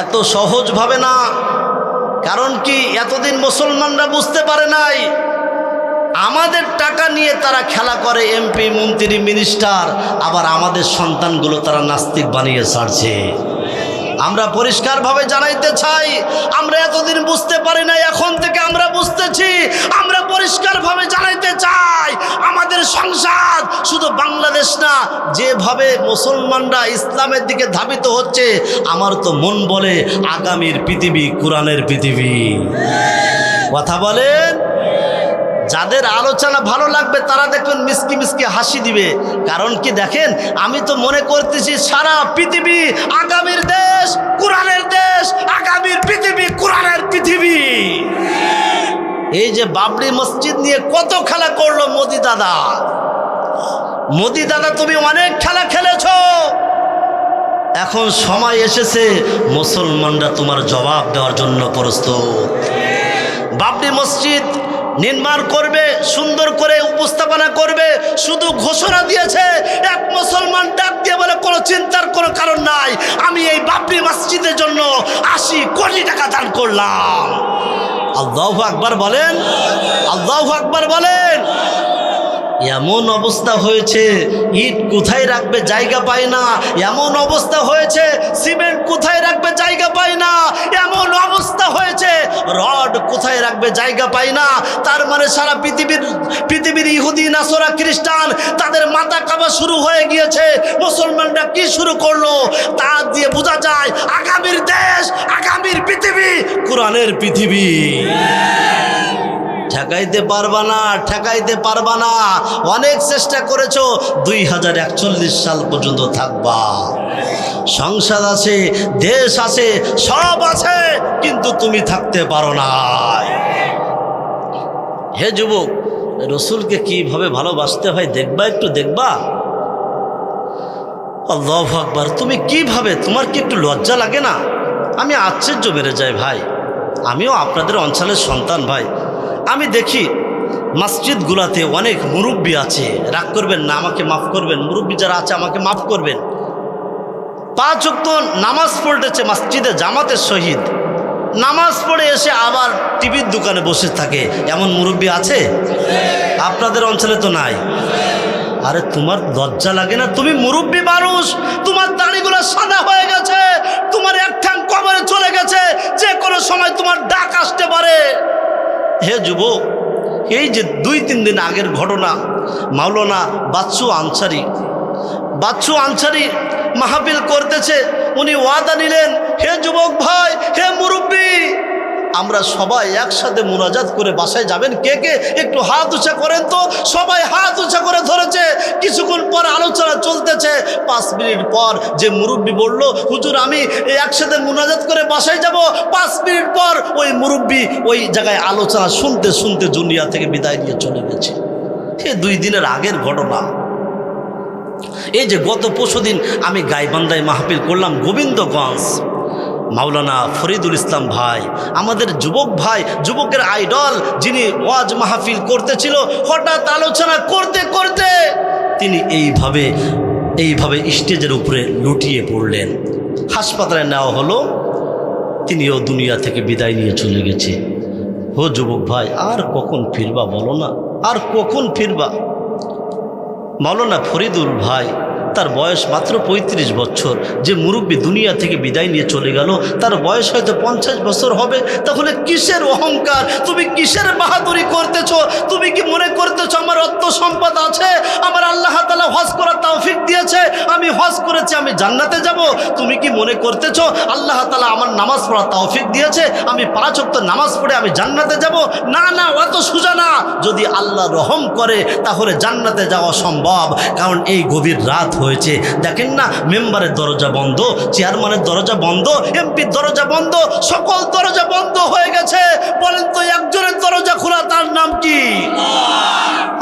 S1: এত সহজভাবে না। কারণ কি, এতদিন মুসলমানরা বুঝতে পারে নাই আমাদের টাকা নিয়ে তারা খেলা করে, এমপি, মন্ত্রী, মিনিস্টার, আবার আমাদের সন্তানগুলো তারা নাস্তিক বানিয়ে ছাড়ছে। আমরা পরিষ্কারভাবে জানাইতে চাই, আমরা এতদিন বুঝতে পারি না, এখন থেকে আমরা বুঝতেছি। আমরা পরিষ্কারভাবে জানাইতে চাই, আমাদের সংসদ শুধু বাংলাদেশ না, যেভাবে মুসলমানরা ইসলামের দিকে ধাবিত হচ্ছে, আমার তো মন বলে আগামীর পৃথিবী কোরআনের পৃথিবী। কথা বলেন। যাদের আলোচনা ভালো লাগবে তারা দেখবেন মিসকি মিসকি হাসি দিবে। কারণ কি দেখেন, আমি তো মনে করতেছি সারা পৃথিবী আগামীর দেশ, কোরআনের দেশ, আগামীর পৃথিবী কোরআনের পৃথিবী। এই যে বাবরি মসজিদ নিয়ে কত খেলা করলো মোদি দাদা। মোদি দাদা, তুমি অনেক খেলা খেলেছো, এখন সময় এসেছে মুসলমানরা তোমার জবাব দেওয়ার জন্য প্রস্তুত। বাবরি মসজিদ নির্মাণ করবে, সুন্দর করে উপস্থাপনা করবে, শুধু ঘোষণা দিয়েছে। এক মুসলমান ডাক দিয়ে বলে কোনো চিন্তার কোনো কারণ নাই, আমি এই বাবরি মসজিদের জন্য 80 কোটি টাকা দান করলাম। আল্লাহু আকবার বলেন, আল্লাহু আকবার বলেন। এমন অবস্থা হয়েছে, ইট কোথায় রাখবে জায়গা পায় না, এমন অবস্থা হয়েছে সিমেন্ট কোথায় রাখবে জায়গা পায় না, এমন অবস্থা হয়েছে রড কোথায় রাখবে জায়গা পায় না। তার মানে সারা পৃথিবীর ইহুদি, নাসরা, খ্রিস্টান তাদের মাথা কাঁপা শুরু হয়ে গিয়েছে। মুসলমানরা কি শুরু করলো তা দিয়ে বোঝা যায় আগামীর দেশ, আগামীর পৃথিবী কোরআনের পৃথিবী। ঠেকাইতে পারবা না, ঠেকাইতে পারবা না। অনেক চেষ্টা করেছো, 2041 সাল পর্যন্ত থাকবা। সংসদ আছে, দেশ আছে, সব আছে, কিন্তু তুমি থাকতে পারো না। হে যুবক, রসুলকে কিভাবে ভালোবাসতে হয় দেখবা, একটু দেখবা। আল্লাহু আকবার। তুমি কিভাবে, তোমার কি একটু লজ্জা লাগে না? আমি আশ্চর্য বেড়ে যাই ভাই, আমিও আপনাদের অঞ্চলের সন্তান ভাই। আমি দেখি মসজিদগুলোতে অনেক মুরব্বী আছে, রাগ করবেন না, আমাকে মাফ করবেন, মুরব্বী যারা আছে আমাকে মাফ করবেন। 5 ওয়াক্ত নামাজ পড়তেছে মসজিদে জামাতের সহিত, নামাজ পড়ে এসে আবার টিভির দোকানে বসে থাকে, এমন মুরব্বী আছে? আপনাদের অঞ্চলে তো নাই। আরে তোমার লজ্জা লাগে না? তুমি মুরব্বী মানুষ, তোমার দাড়িগুলো সাদা হয়ে গেছে, তোমার এক ঠ্যাং কবরে চলে গেছে, যে কোনো সময় তোমার ডাক আসতে পারে। হে যুবক, এই যে 2-3 দিন আগের ঘটনা, মাওলানা বাচ্চু আনসারি মাহফিল করতেছে, উনি ওয়াদা নিলেন, হে যুবক ভাই, হে মুরব্বী, আমরা সবাই একসাথে মুনাজাত করে বাসায় যাবেন। কে কে একটু হাত উঁচা করেন তো। সবাই হাত উঁচা করে ধরেছে। কিছুক্ষণ পর আলোচনা চলতেছে, 5 মিনিট পর যে মুরব্বী বলল, হুজুর আমি একসাথে মুনাজাত করে বাসায় যাব। 5 মিনিট পর ওই মুরব্বী ওই জায়গায় আলোচনা শুনতে শুনতে দুনিয়া থেকে বিদায় নিয়ে চলে গেছে। এ 2 দিনের আগের ঘটনা। এই যে গত পরশুদিন আমি গাইবান্ধায় মাহফিল করলাম, গোবিন্দগঞ্জ। মাওলানা ফরিদুল ইসলাম ভাই, আমাদের যুবক ভাই, যুবকের আইডল, যিনি ওয়াজ মাহফিল করতেছিল, হঠাৎ আলোচনা করতে করতে তিনি এইভাবে স্টেজের উপরে লুটিয়ে পড়লেন। হাসপাতালে নেওয়া হলো, তিনিও দুনিয়া থেকে বিদায় নিয়ে চলে গেছে। ও যুবক ভাই, আর কখন ফিরবা বলো না, আর কখন ফিরবা? মাওলানা ফরিদুল ভাই তার বয়স মাত্র ৩৫ বছর। যে মুরব্বী দুনিয়া থেকে বিদায় নিয়ে চলে গেল তার বয়স হয়তো 50 বছর হবে। তাহলে কিসের অহংকার, তুমি কিসের বাহাদুরি করতেছ? তুমি কি মনে করতেছ আমার অর্থ সম্পদ আছে, আমার আল্লাহ তাআলা হজ করার তৌফিক দিয়েছে, আমি হজ করেছি আমি জান্নাতে যাব? তুমি কি মনে করতেছ আল্লাহ তাআলা আমার নামাজ পড়ার তৌফিক দিয়েছে, আমি 5 ওয়াক্ত নামাজ পড়ে আমি জান্নাতে যাব? না না, অত সোজা না। যদি আল্লাহ রহম করে তাহলে জান্নাতে যাওয়া সম্ভব। কারণ এই গভীর রাত হয়েছে, দেখেন না মেম্বারের দরজা বন্ধ, চেয়ারম্যানের দরজা বন্ধ, এমপির দরজা বন্ধ, সকল দরজা বন্ধ হয়ে গেছে। বলেন তো একজনের দরজা খোলা, তার নাম কি?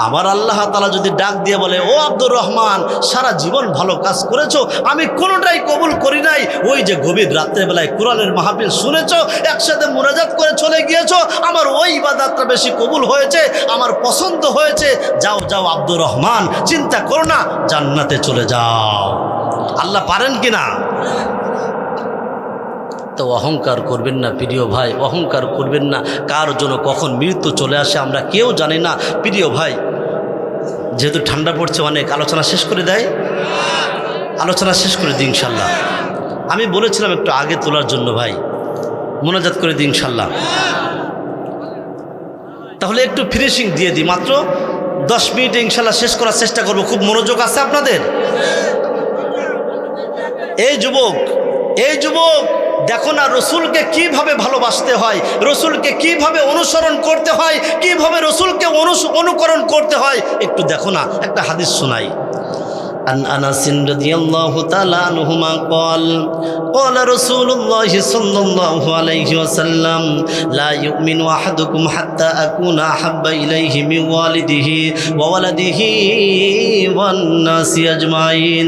S1: আমার আল্লাহ তাআলা যদি ডাক দিয়ে বলে, ও আব্দুর রহমান, সারা জীবন ভালো কাজ করেছো, আমি কোনোটাই কবুল করি নাই। ওই যে গভীর রাত্রেবেলায় কোরআনের মাহফিল শুনেছো, একসাথে মুনাজাত করে চলে গিয়েছো, আমার ওই ইবাদতটা বেশি কবুল হয়েছে, আমার পছন্দ হয়েছে। যাও যাও আব্দুর রহমান, চিন্তা করো না, জান্নাতে চলে যাও। আল্লাহ পারেন কিনা? তো অহংকার করবেন না প্রিয় ভাই, অহংকার করবেন না। কার জন্য কখন মৃত্যু চলে আসে আমরা কেউ জানি না। প্রিয় ভাই, যেহেতু ঠান্ডা পড়ছে অনেক, আলোচনা শেষ করে দেয়, আলোচনা শেষ করে দিই ইনশাল্লাহ। আমি বলেছিলাম একটু আগে তোলার জন্য, ভাই মোনাজাত করে দিই ইনশাল্লাহ। তাহলে একটু ফিনিশিং দিয়ে দিই, মাত্র 10 মিনিটে ইনশাল্লাহ শেষ করার চেষ্টা করব। খুব মনোযোগ আছে আপনাদের? এই যুবক দেখো না রসুলকে কিভাবে ভালোবাসতে হয়, রসুলকে কিভাবে অনুসরণ করতে হয়, কিভাবে রসুলকে অনুকরণ করতে হয়, একটু দেখো না। একটা হাদিস শোনাই। عن أنس رضي الله تعالى عنهما قال قال رسول الله صلى الله عليه وسلم لا يؤمن أحدكم حتى أكون أحب إليه من والده وولده والناس أجمعين।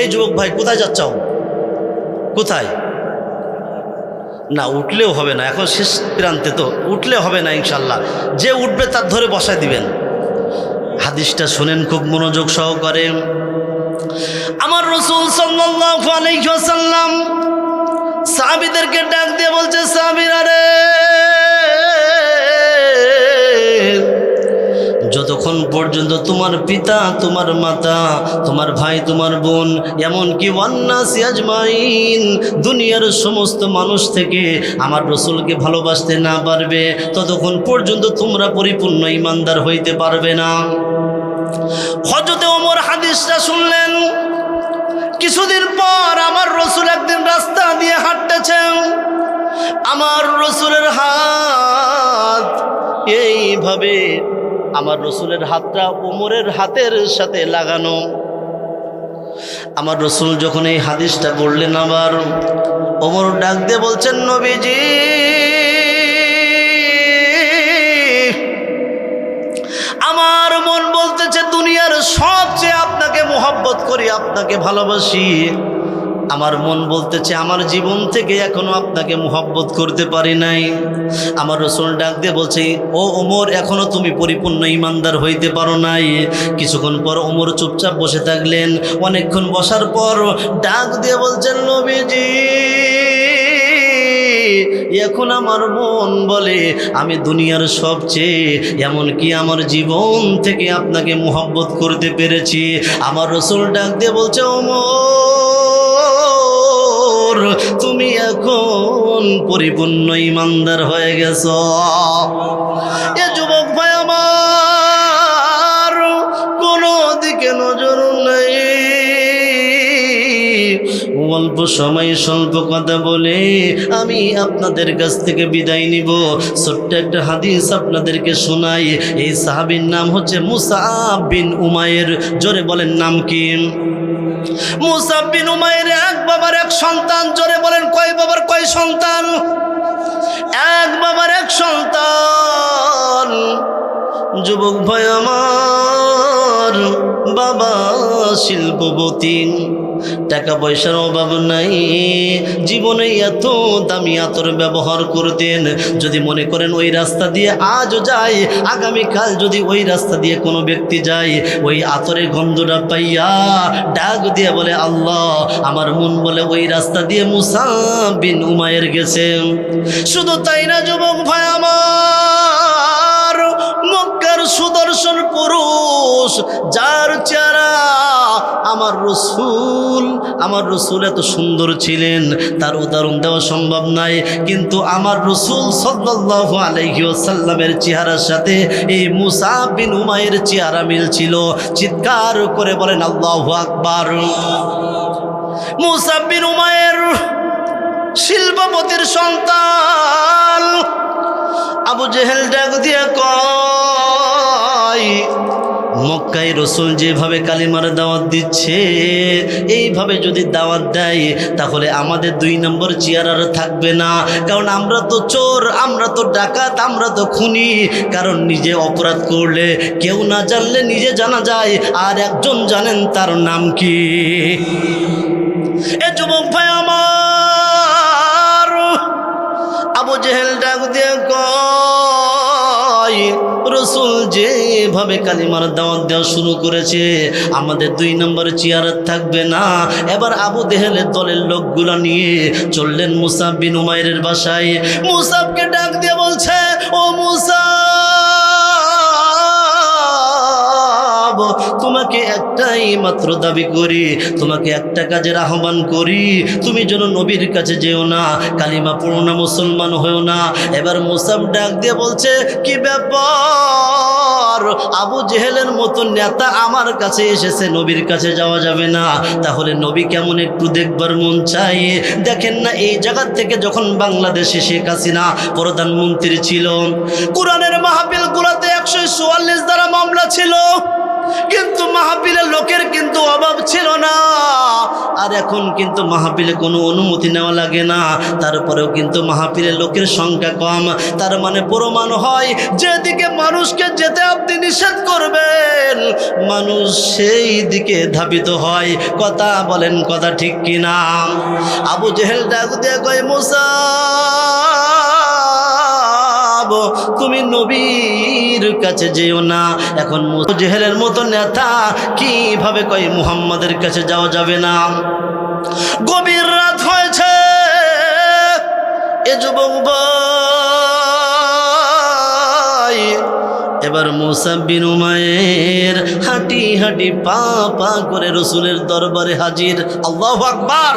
S1: এই যুবক ভাই কোথায় যাচ্ছো? কোথায়? না উঠলেও হবে না, এখন শেষ প্রান্তে তো উঠলে হবে না ইনশাল্লাহ। যে উঠবে তার ধরে বসায় দিবেন। হাদিসটা শুনেন খুব মনোযোগ সহকারে। আমার রাসূল সাল্লাল্লাহু আলাইহি ওয়াসাল্লাম সাহাবীদেরকে ডাক দিয়ে বলছে, সাহাবীরা রে, যতক্ষণ পর্যন্ত তোমার পিতা, তোমার মাতা, তোমার ভাই, তোমার বোন, এমনকি ওয়ান্নাসি আজমাইন, দুনিয়ার সমস্ত মানুষ থেকে আমার রসুলকে ভালোবাসতে না পারবে, ততক্ষণ পর্যন্ত তোমরা পরিপূর্ণ ঈমানদার হইতে পারবে না। হযরতে ওমর হাদিসটা শুনলেন। কিছুদিন পর আমার রসুল একদিন রাস্তা দিয়ে হাঁটতেছেন, আমার রসুলের হাত এইভাবে, আমার রসুলের হাতটা ওমরের হাতের সাথে লাগানো। আমার রসুল যখন এই হাদিসটা বললেন, আবার ওমর ডাক দিয়ে বলছেন, নবীজি আমার মন বলতেছে দুনিয়ার সবচেয়ে আপনাকে মোহাব্বত করি, আপনাকে ভালোবাসি। আমার মন বলতেছে আমার জীবন থেকে এখনো আপনাকে মোহাব্বত করতে পারি নাই। আমার রাসূল ডাক দিয়ে বলছে, ও ওমর, এখনো তুমি পরিপূর্ণ ঈমানদার হইতে পারো নাই। কিছুক্ষণ পর ওমর চুপচাপ বসে থাকলেন। অনেকক্ষণ বসার পর ডাক দিয়ে বলছেন, নবীজি এখন আমার মন বলে আমি দুনিয়ার সবচেয়ে, এমনকি আমার জীবন থেকে আপনাকে মোহাব্বত করতে পেরেছি। আমার রাসূল ডাক দিয়ে বলছে, ওমর তুমি এখন পরিপূর্ণ ঈমানদার হয়ে গেছো। এ যুবক ভাই আমার কোনো দিকে নজর নাই। অল্প সময় স্বল্প কথা বলে আমি আপনাদের কাছ থেকে বিদায় নিব। ছোট্ট একটা হাদিস আপনাদেরকে শোনাই। এই সাহাবীর নাম হচ্ছে মুসআব বিন উমাইর। জোরে বলেন নাম কি? মুসআব বিন উমাইর এক বাবার এক সন্তান। জোরে বলেন কয় বাবার কয় সন্তান? এক বাবার এক সন্তান। যুবক ভাই আমার, বাবা শিল্পপতি, টাকা পয়সার অভাব নাই, জীবনে এত দামি আতর ব্যবহার করতেন। যদি মনে করেন ওই রাস্তা দিয়ে আজও যায়, আগামীকাল যদি ওই রাস্তা দিয়ে কোনো ব্যক্তি যায়, ওই আতরের গন্ধটা পাইয়া ডাক দিয়ে বলে আল্লাহ, আমার মন বলে ওই রাস্তা দিয়ে মুসআব বিন উমাইর গেছে। শুধু তাই না যুবক ভাই আমার, মক্কার সুদর্শন পুরুষ, যার চেহারা আমার রসুল এত সুন্দর ছিলেন, তার উদাহরণ দেওয়া সম্ভব নাই। কিন্তু আমার রসুল সাল্লাল্লাহু আলাইহি ওয়াসাল্লামের চেহারার সাথে এই মুসাব বিন উমাইরের চেহারা মিল ছিল। চিৎকার করে বলেন আল্লাহু আকবার। মুসাব বিন উমাইর শিল্পপতির সন্তান। আবু জেহেল ডাক দিয়ে কয়, মক্কায় রসুল যেভাবে কালিমার দাওয়াত দিচ্ছে, এইভাবে যদি দাওয়াত দেয় তাহলে আমাদের 2 নম্বর চেয়ার আর থাকবে না। কারণ আমরা তো চোর, আমরা তো ডাকাত, আমরা তো খুনি। কারণ নিজে অপরাধ করলে কেউ না জানলে নিজে জানা যায়, আর একজন জানেন, তার নাম কি? এ যুবক ভাই আমার, আবু জেহেল ডাক দিয়ে কয়, রসুল যেভাবে কালিমার দাওয়াত দেওয়া শুরু করেছে, আমাদের 2 নম্বর চেয়ার থাকবে না। এবার আবু জেহেলের দলের লোকগুলা নিয়ে চললেন মুসাব বিন উমাইরের বাসায়। মুসাবকে ডাক দিয়ে বলছে, ও মুসাব, তোমাকে একটাই মাত্র দাবি করি, তোমাকে একটা কাজের আহ্বান করি, তুমি যেন নবীর কাছে যেও না, কালিমা পড়ো না, মুসলমান হয়েও না। এবার মুসাব ডাক দিয়ে বলছে, কি ব্যাপার? আবু জেহেলের মতো নেতা আমার কাছে এসেছে, নবীর কাছে যাওয়া যাবে না? তাহলে নবী কেমন একটু দেখবার মন চাই। দেখেন না, এই জায়গা থেকে যখন বাংলাদেশে শেখ হাসিনা প্রধানমন্ত্রী ছিল, কোরআনের মাহফিল গুলাতে 144 দ্বারা মামলা ছিল, কিন্তু মাহফিলের লোকের কিন্তু অভাব ছিল না। আর এখন কিন্তু মাহফিলে কোনো অনুমতি নেওয়া লাগে না, তারপরেও কিন্তু মাহফিলের লোকের সংখ্যা কম। তার মানে প্রমাণ হয়, যেদিকে মানুষকে যেতে আপনি নিষেধ করবেন, মানুষ সেই দিকে ধাবিত হয়। কথা বলেন, কথা ঠিক কিনা? আবু জেহেল ডাক দিয়ে কয়, মুসা, তুমি নবীর কাছে যেও না। এখন আবু জেহেলের মতো নেতা কিভাবে কয় মুহাম্মাদের কাছে যাওয়া যাবে না? গভীর রাত হয়েছে, এ যুবক ভাই, এবার মুসাব বিন উমাইর হাঁটি হাঁটি পা পা করে রসুলের দরবারে হাজির। আল্লাহু আকবার,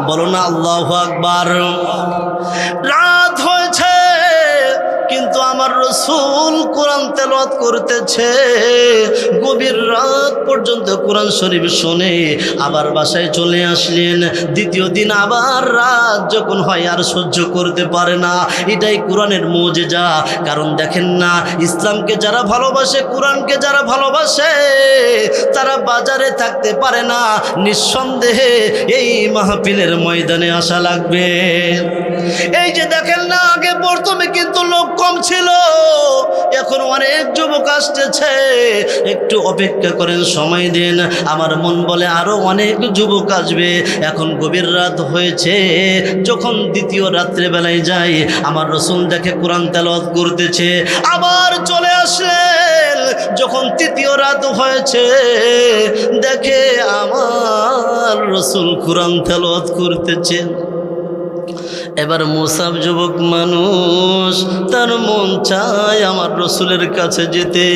S1: বলো না আল্লাহু আকবার। রাত হয়েছে, কিন্তু আমার রসুল কোরআন তেলাওয়াত করতেছে। গভীর রাত পর্যন্ত কোরআন শরীফ শুনে আবার বাসায় চলে আসলেন। দ্বিতীয় দিন আবার রাত যখন হয়, আর সহ্য করতে পারে না। এটাই কোরআনের মুজিজা। কারণ দেখেন না, ইসলামকে যারা ভালোবাসে, কোরআনকে যারা ভালোবাসে, তারা বাজারে থাকতে পারে না। নিঃসন্দেহে এই মাহফিলের ময়দানে আসা লাগবে। এই যে দেখেন না, আগে প্রথমে কিন্তু লোক কম ছিল, এখন অনেক যুবক আসতেছে। একটু অপেক্ষা করেন, সময় দিন। আমার মন বলে আরো অনেক যুবক আসবে। এখন গভীর রাত হয়েছে, যখন দ্বিতীয় রাত্রে বেলায় যাই, আমার রসুল দেখে কোরআন তেলাওয়াত করতেছে। আবার চলে আসলেন, যখন তৃতীয় রাত হয়েছে, দেখে আমার রসুল কোরআন তেলাওয়াত করতেছে। এবার মুসাব যুবক মানুষ, তার মন চায় আমার রসুলের কাছে যেতে,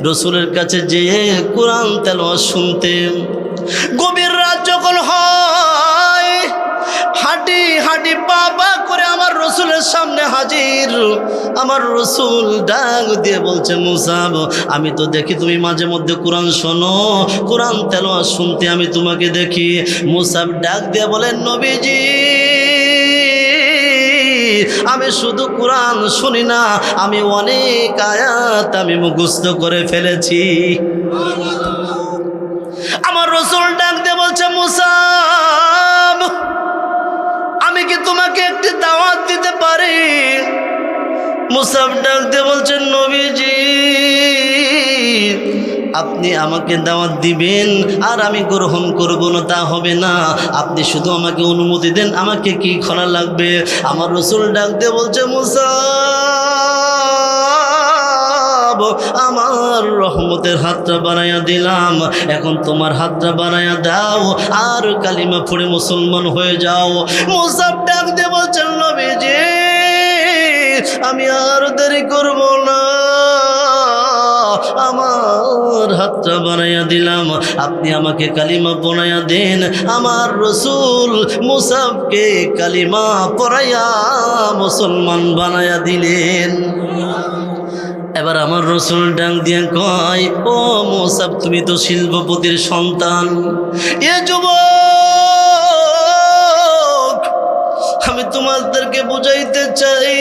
S1: রসুলের কাছে যেয়ে কোরআন তেলাওয়াত শুনতে। গভীর রাত যখন হয়, হাঁটি হাঁটি পা পা করে আমার রসুলের সামনে হাজির। আমার রসুল ডাক দিয়ে বলছে, মুসাব, আমি তো দেখি তুমি মাঝে মধ্যে কোরআন শোনো, কোরআন তেলাওয়াত শুনতে আমি তোমাকে দেখি। মুসাব ডাক দিয়ে বলেন, নবীজি, আমি শুধু কোরআন শুনি না, আমি অনেক আয়াত আমি মুখস্থ করে ফেলেছি। আমার রসুল ডাক দিয়ে বলছে, মুসাব, আমি কি তোমাকে একটি দাওয়াত দিতে পারি? মুসাব ডাক দিয়ে বলছেন, নবীজি, আপনি আমাকে দাওয়াত দিবেন আর আমি গ্রহণ করব না তা হবে না। আপনি শুধু আমাকে অনুমতি দেন, আমাকে কি করা লাগবে? আমার রসুল ডাক দিয়ে বলছে, মুসা, আমার রহমতের হাতটা বাড়াইয়া দিলাম, এখন তোমার হাতটা বাড়াইয়া দাও আর কালিমা পড়ে মুসলমান হয়ে যাও। মুসাব ডাক দিয়ে বলছেন, নবীজি, আমি আর দেরি করব না, আমার হাতটা বানাইয়া দিলাম, আপনি আমাকে কালিমা পড়াইয়া দেন। আমার রসুল মুসাবকে কালিমা পড়াইয়া মুসলমান বানাইয়া দিলেন। এবার আমার রসুল ডাক দিয়ে কয়, ও মুসাব, তুমি তো শিল্পপতির সন্তান। এ যুবক, আমি তোমাদেরকে বুঝাইতে চাই,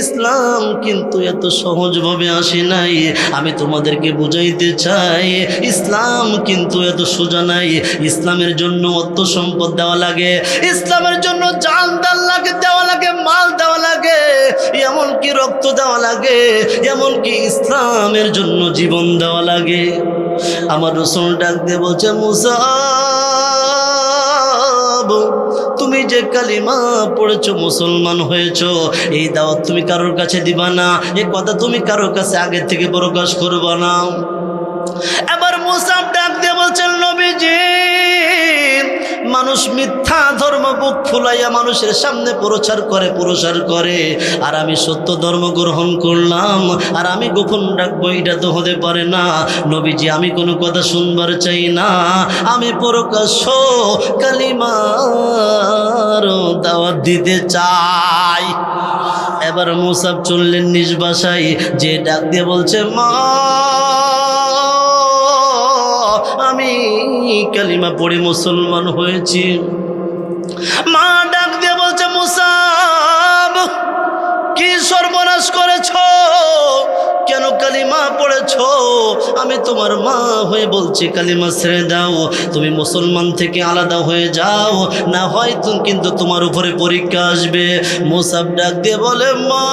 S1: ইসলাম কিন্তু এত সহজভাবে আসে নাই। আমি তোমাদেরকে বুঝাইতে চাই, ইসলাম কিন্তু এত সোজা নাই। ইসলামের জন্য অর্থ সম্পদ দেওয়া লাগে, ইসলামের জন্য জান দেওয়া লাগে, মাল দেওয়া লাগে, এমনকি রক্ত দেওয়া লাগে, এমনকি ইসলামের জন্য জীবন দেওয়া লাগে। আমার রাসূল ডাক দিয়ে বলছে, মুসা, তুমি যে কালিমা পড়েছো, মুসলমান হয়েছো, এই দাওয়াত তুমি কারোর কাছে দিবা না, এই কথা তুমি কারোর কাছে আগে থেকে প্রকাশ করবা না। এবার মুসাব ডাক দিয়ে বলছেন, নবীজি, মানুষ মিথ্যা ধর্ম বুক ফুলাইয়া মানুষের সামনে প্রচার করে, আর আমি সত্য ধর্ম গ্রহণ করলাম, আর আমি গোপন রাখবো, এটা তো হতে পারে না। নবীজি, আমি কোনো কথা শুনবার চাই না, আমি প্রকাশ্য কালিমার দাওয়াত দিতে চাই। এবার মুসাব চললেন নিজ বাসায়, যে ডাক দিয়ে বলছে, মা, আমি কালিমা পড়ে মুসলমান হয়েছি। মা ডাক দিয়ে বলছে, মুসাব, কি সর্বনাশ করেছ, কেন কালিমা পড়েছ? আমি তোমার মা হয়ে বলছি, কালিমা ছেড়ে দাও, তুমি মুসলমান থেকে আলাদা হয়ে যাও, না হয় কিন্তু তোমার উপরে পরীক্ষা আসবে। মুসাব ডাক দিয়ে বলে, মা,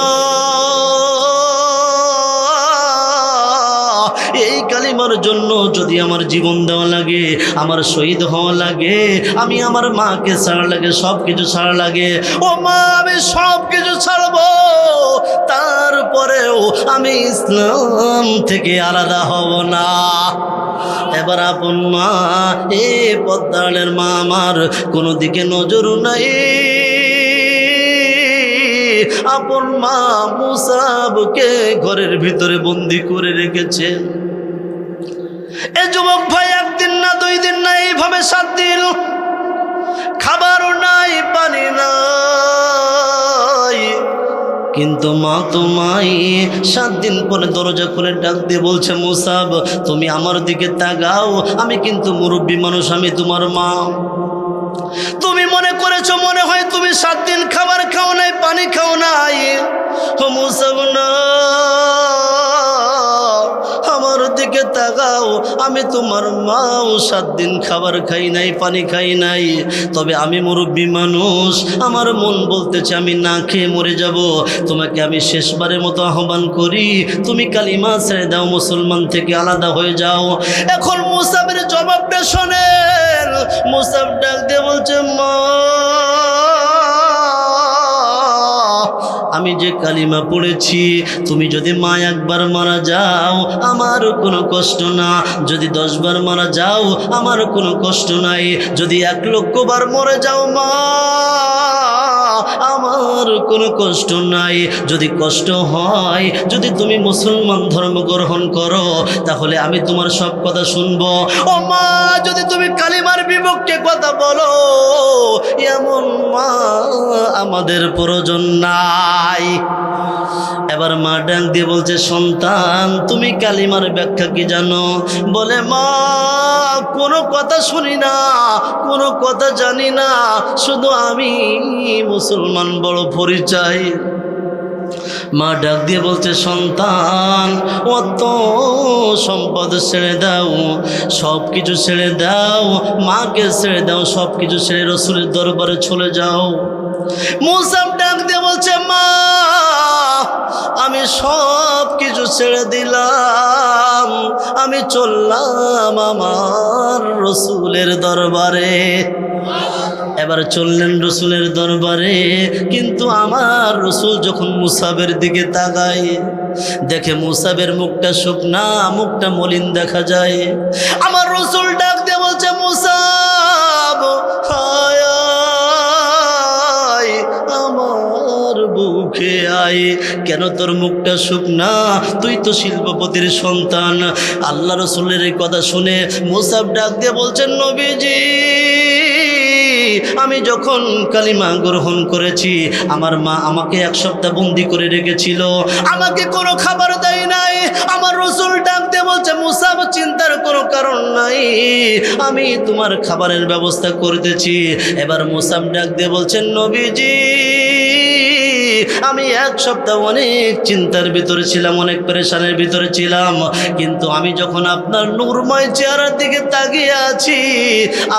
S1: এই কালিমার জন্য যদি আমার জীবন দেওয়া লাগে, আমার শহীদ হওয়া লাগে, আমি আমার মাকে ছাড়া লাগে, সব কিছু ছাড়া লাগে। ও মা, আমি সব কিছু ছাড়বো, তারপরেও আমি ইসলাম থেকে আলাদা হব না। এবার আপন মা, এ পদ্মালের মা আমার, কোনো দিকে নজর নাই। আপন মা মুসাবকে ঘরের ভিতরে বন্দি করে রেখেছেন। এ যুবক ভাই, একদিন না, 2 দিন না, এইভাবে 7 দিন, খাবারও নাই, পানি নাই। কিন্তু মা তো মাই 7 দিন পরে দরজা খুলে ডাক দিয়ে বলছে, মুসাব, তুমি আমার দিকে তাকাও, আমি কিন্তু মুরব্বী মানুষ, আমি তোমার মা। তুমি মনে করেছো মনে হয় তুমি 7 দিন খাবার খাও নাই, পানি খাও নাই। ও মুসাব, না, আমার দিকে তাকাও, আমি তোমার মাও 7 দিন খাবার খাই নাই, পানি খাই নাই। তবে আমি মুরব্বী মানুষ, আমার মন বলতেছে আমি না খেয়ে মরে যাব। তোমাকে আমি শেষবারের মতো আহ্বান করি, তুমি কালিমা ছেড়ে দাও, মুসলমান থেকে আলাদা হয়ে যাও। এখন মুসাবের জবাবটা শোনেন। মুসাব ডাক দিয়ে বলছে, মা, আমি যে কালিমা পড়েছি, তুমি যদি মা একবার মারা যাও আমার কোনো কষ্ট না, যদি 10 বার মারা যাও আমার কোনো কষ্ট নাই, যদি 1 লক্ষ বার মরে যাও মা আমার কোনো কষ্ট নাই। যদি কষ্ট হয়, যদি তুমি মুসলমান ধর্ম গ্রহণ করো, তাহলে আমি তোমার সব কথা শুনবো। ও মা, যদি তুমি কালিমার বিপক্ষে কথা বলো, এমন মা আমাদের প্রয়োজন নাই। এবার মা ডাক দিয়ে বলছে, সন্তান, তুমি কালিমার ব্যাখ্যা কি জানো? বলে, মা, কোনো কথা শুনি না, কোনো কথা জানি না, শুধু আমি মুসলমান বড় পরিচয়। মা ডাক দিয়ে বলছে, সন্তান, অত সম্পদ ছেড়ে দাও, সব কিছু ছেড়ে দাও, মাকে ছেড়ে দাও, সব কিছু ছেড়ে রসুলের দরবারে চলে যাও। মুসাব ডাক দিয়ে বলছে, মা, আমি সব কিছু ছেড়ে দিলাম, আমি চললাম আমার রসুলের দরবারে। এবার চললেন রসুলের দরবারে, কিন্তু আমার রসুল যখন মুসাবের দিকে তাকায়, দেখে মুসাবের মুখটা শুকনা, মুখটা মলিন দেখা যায়। আমার রসুল ডাক দিয়ে বলছে, মুসাব, হায়, আমার বুক খেয়ে আয়, কেন তোর মুখটা শুকনা, তুই তো শিল্পপতির সন্তান। আল্লাহ রসুলের এই কথা শুনে মুসাব ডাক দিয়ে বলছেন, নবীজি আমি যখন কালিমা গ্রহণ করেছি আমার মা আমাকে 1 সপ্তাহ বন্দি করে রেখেছিল, আমাকে কোনো খাবার দেয় নাই। আমার রসুল ডাক দিয়ে বলছে, মুসাব চিন্তার কোনো কারণ নাই, আমি তোমার খাবারের ব্যবস্থা করতেছি। এবার মুসাব ডাক দিয়ে বলছেন, নবীজি আমি 1 সপ্তাহ অনেক চিন্তার ভিতরে ছিলাম, অনেক পেরেশানের ভিতরে ছিলাম, কিন্তু আমি যখন আপনার নূরময় চেহারার দিকে তাকিয়ে আছি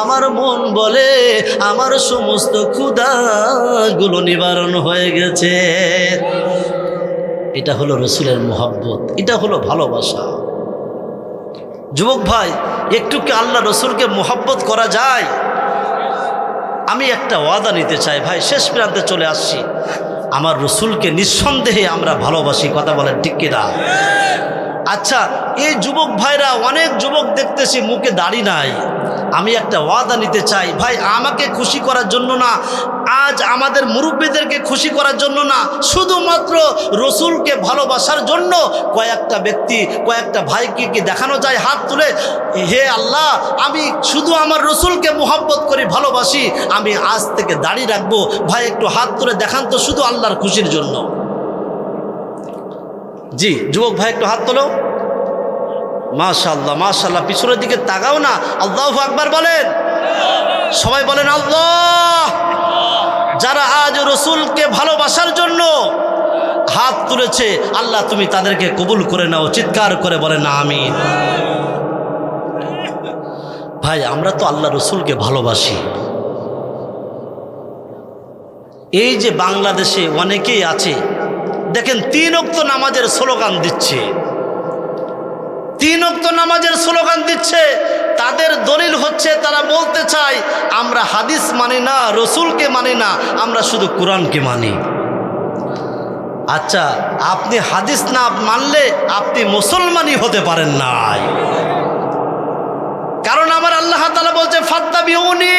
S1: আমার মন বলে আমার সমস্ত ক্ষুধাগুলো নিবারণ হয়ে গেছে। এটা হলো রসুলের মোহাব্বত, এটা হলো ভালোবাসা। যুবক ভাই, একটু কি আল্লাহ রসুলকে মোহাব্বত করা যায়? আমি একটা ওয়াদা নিতে চাই ভাই, শেষ প্রান্তে চলে আসছি। আমার রসুলকে নিঃসন্দেহে আমরা ভালোবাসি, কথা বলেন ঠিক কিনা? আচ্ছা, এই যুবক ভাইরা, অনেক যুবক দেখতেছি মুখে দাড়ি নাই। আমি একটা ওয়াদা নিতে চাই ভাই, আমাকে খুশি করার জন্য না, আজ আমাদের মুরব্বীদেরকে খুশি করার জন্য না, শুধুমাত্র রসুলকে ভালোবাসার জন্য কয়েকটা ব্যক্তি, কয়েকটা ভাইকে কি দেখানো যায় হাত তুলে, হে আল্লাহ আমি শুধু আমার রসুলকে মোহাব্বত করি, ভালোবাসি, আমি আজ থেকে দাড়ি রাখবো। ভাই একটু হাত তুলে দেখান তো, শুধু আল্লাহর খুশির জন্য। জি যুবক ভাই একটু হাত তোলো। মাশাআল্লাহ মাশাআল্লাহ, পিছনের দিকে তাকাও না, আল্লাহু আকবার বলেন, সবাই বলেন আল্লাহ। যারা আজ রসুলকে ভালোবাসার জন্য হাত তুলেছে, আল্লাহ তুমি তাদেরকে কবুল করে নাও, চিৎকার করে বলেন আমিন। ভাই আমরা তো আল্লাহ রসুলকে ভালোবাসি। এই যে বাংলাদেশে অনেকেই আছে দেখেন 3 ওয়াক্ত নামাজের স্লোগান দিচ্ছে, 3 ওয়াক্ত নামাজের স্লোগান দিচ্ছে। তাদের দলিল হচ্ছে তারা বলতে চায় আমরা হাদিস মানি না, রসুলকে মানি না, আমরা শুধু কোরআনকে মানি। আচ্ছা, আপনি হাদিস না মানলে আপনি মুসলমানই হতে পারেন না, কারণ আমার আল্লাহ তাআলা বলছে ফাত্তাবিউনি,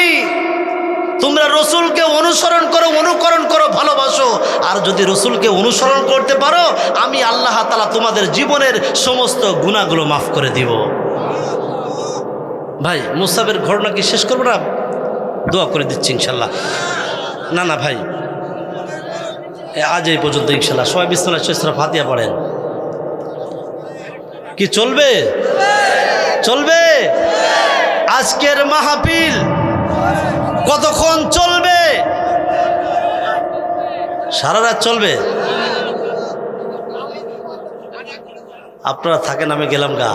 S1: তোমরা রসুলকে অনুসরণ করো, অনুকরণ করো, ভালোবাসো। আর যদি রসুলকে অনুসরণ করতে পারো, আমি আল্লাহ তাআলা তোমাদের জীবনের সমস্ত গুনাহগুলো মাফ করে দিব। ভাই মুসাবের ঘটনা কি শেষ করবো না? দোয়া করে দিচ্ছি ইনশাল্লাহ। না না ভাই, আজ এই পর্যন্ত ইনশাল্লাহ। সবাই বিসমিল্লাহ সূরা ফাতিহা পড়েন। কি চলবে? চলবে। আজকের মাহফিল কতক্ষণ চলবে? সারা রাত চলবে। আপনারা থাকেন, আমি গেলাম গা।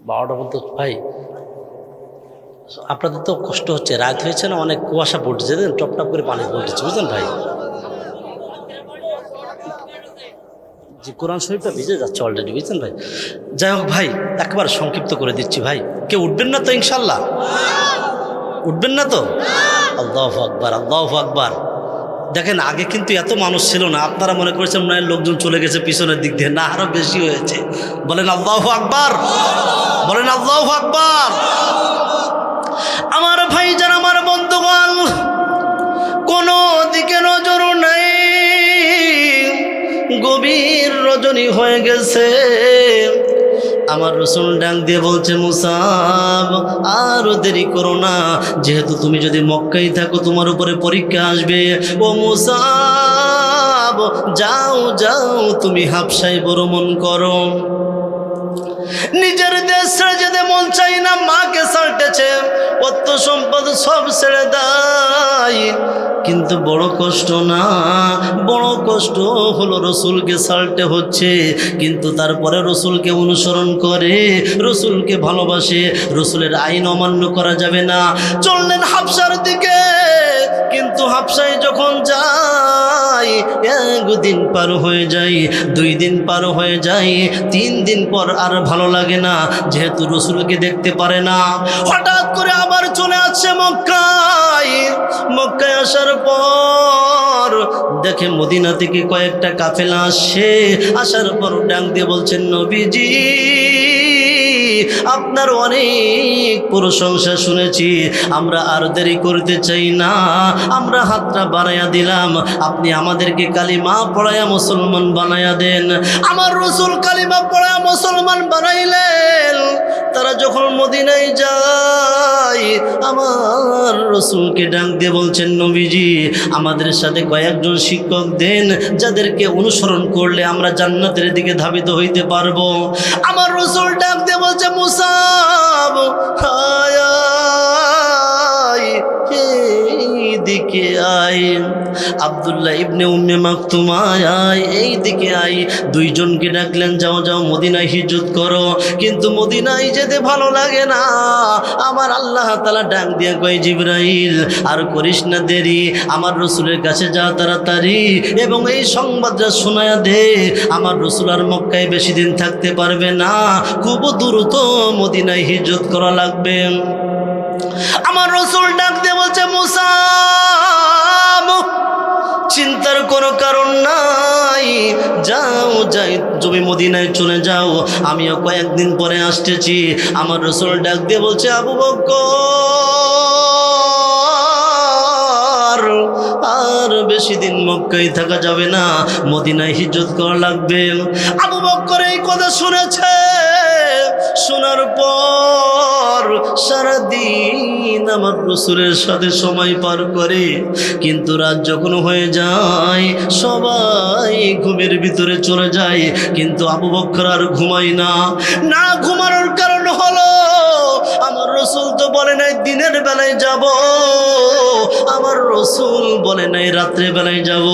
S1: 12টা পর্যন্ত। ভাই আপনাদের তো কষ্ট হচ্ছে, রাত হয়েছে না, অনেক কুয়াশা পড়ছে, টপ টপ করে পানি পড়তেছে, বুঝলেন ভাই? যে কোরআন শরীফটা ভিজে যাচ্ছে অলরেডি, বুঝছেন ভাই? যাই হোক ভাই, একবার সংক্ষিপ্ত করে দিচ্ছি ভাই। কেউ উঠবেন না তো ইনশাল্লাহ? উঠবেন না তো? আল্লাহু আকবার, আল্লাহু আকবার। দেখেন আগে কিন্তু এত মানুষ ছিল না, আপনারা মনে করেছেন মনে হয় লোকজন চলে গেছে পিছনের দিক দিয়ে, না আরো বেশি হয়েছে। বলেন আল্লাহু আকবার, বলেন আল্লাহু আকবার। আমার ভাই যারা, আমার বন্ধুগণ, কোনো দিকে নজর নাই, গভীর রজনী হয়ে গেছে। আমার রসুল ডাক দিয়ে বলছে, মুসাব আরো দেরি করো না, যেহেতু তুমি যদি মক্কায় থাকো তোমার উপরে পরীক্ষা আসবে। ও মুসাব যাও যাও, তুমি হাবশায় ভ্রমণ করো। নিজের দেশ ছেড়ে যেতে মন চাই না, মাকে ছাড়তেছে, অর্থ সম্পদ সব ছেড়ে দেয়, কিন্তু বড় কষ্ট না, বড় কষ্ট হলো রসুলকে ছাড়তে হচ্ছে। কিন্তু তারপরে রসুলকে অনুসরণ করে, রসুলকে ভালোবাসে, রসুলের আইন অমান্য করা যাবে না। চললেন হাবশার দিকে, কিন্তু হাবশায় যখন যায় 1 দিন পার হয়ে যায়, 2 দিন পার হয়ে যায়, 3 দিন পর আর ভালো লাগে না, যেহেতু রসুলকে দেখতে পারে না। হঠাৎ করে আবার চলে আসছে মক্কায়। মক্কায় আসার পর দেখে মদিনা থেকে কয়েকটা কাফেলা আসছে। আসার পর ডাক দিয়ে বলছেন, নবীজি আপনার অনেক প্রশংসা শুনেছি, আমরা আর দেরি করতে চাই না, আমরা হাতটা বাড়াইয়া দিলাম, আপনি আমাদেরকে কালিমা পড়াইয়া মুসলমান বানাইয়া দেন। আমার রাসূল কালিমা পড়াইয়া মুসলমান বানাইলেন। তারা যখন মদিনায় যায়, আমার রাসূলকে ডাক দিয়ে বলছেন, নবীজি আমাদের সাথে কয়েকজন শিক্ষক দেন, যাদেরকে অনুসরণ করলে আমরা জান্নাতের দিকে ধাবিত হইতে পারবো। আমার রাসূল ডাক দিয়ে বলছে, মুসাব এইদিকে আয়, আব্দুল্লাহ ইবনে উম্মে মাকতুম আয়, এইদিকে আয়। দুইজনকে ডাকলেন, যাও যাও মদিনায় হিজরত করো। কিন্তু মদিনায় যেতে ভালো লাগে না। আমার আল্লাহ তাআলা ডাক দিয়ে কয়, জিবরাইল আর করিস না দেরি, আমার রাসূলের কাছে যা তাড়াতাড়ি, এবং এই সংবাদটা শোনায়া দে, আমার রাসূল আর মক্কায় বেশি দিন থাকতে পারবে না, খুব দ্রুত মদিনায় হিজরত করা লাগবে। আমার রাসূল ডাক দিয়ে বলছে, মুসা চিন্তার কোনো কারণ নাই, যাও যাই তুমি মদিনায় চলে যাও, আমিও কয়েকদিন পরে আসতেছি। আমার রাসূল ডাক দিয়ে বলছে, আবু বকর আর বেশি দিন মক্কায় থাকা যাবে না, মদিনায় হিজরত করা লাগবে। আবু বকর এই কথা শুনেছে, শোনার পর সারাদিন আমার রাসূলের সাথে সময় পার করে, কিন্তু রাত যখন হয়ে যায় সবাই ঘুমের ভিতরে চলে যায়, কিন্তু আবু বকর আর ঘুমায় না। না ঘুমানোর কারণ হলো, আমার রাসূল তো বলে নাই দিনের বেলায় যাব, আমার রাসূল বলে নাই রাত্রে বেলায় যাব,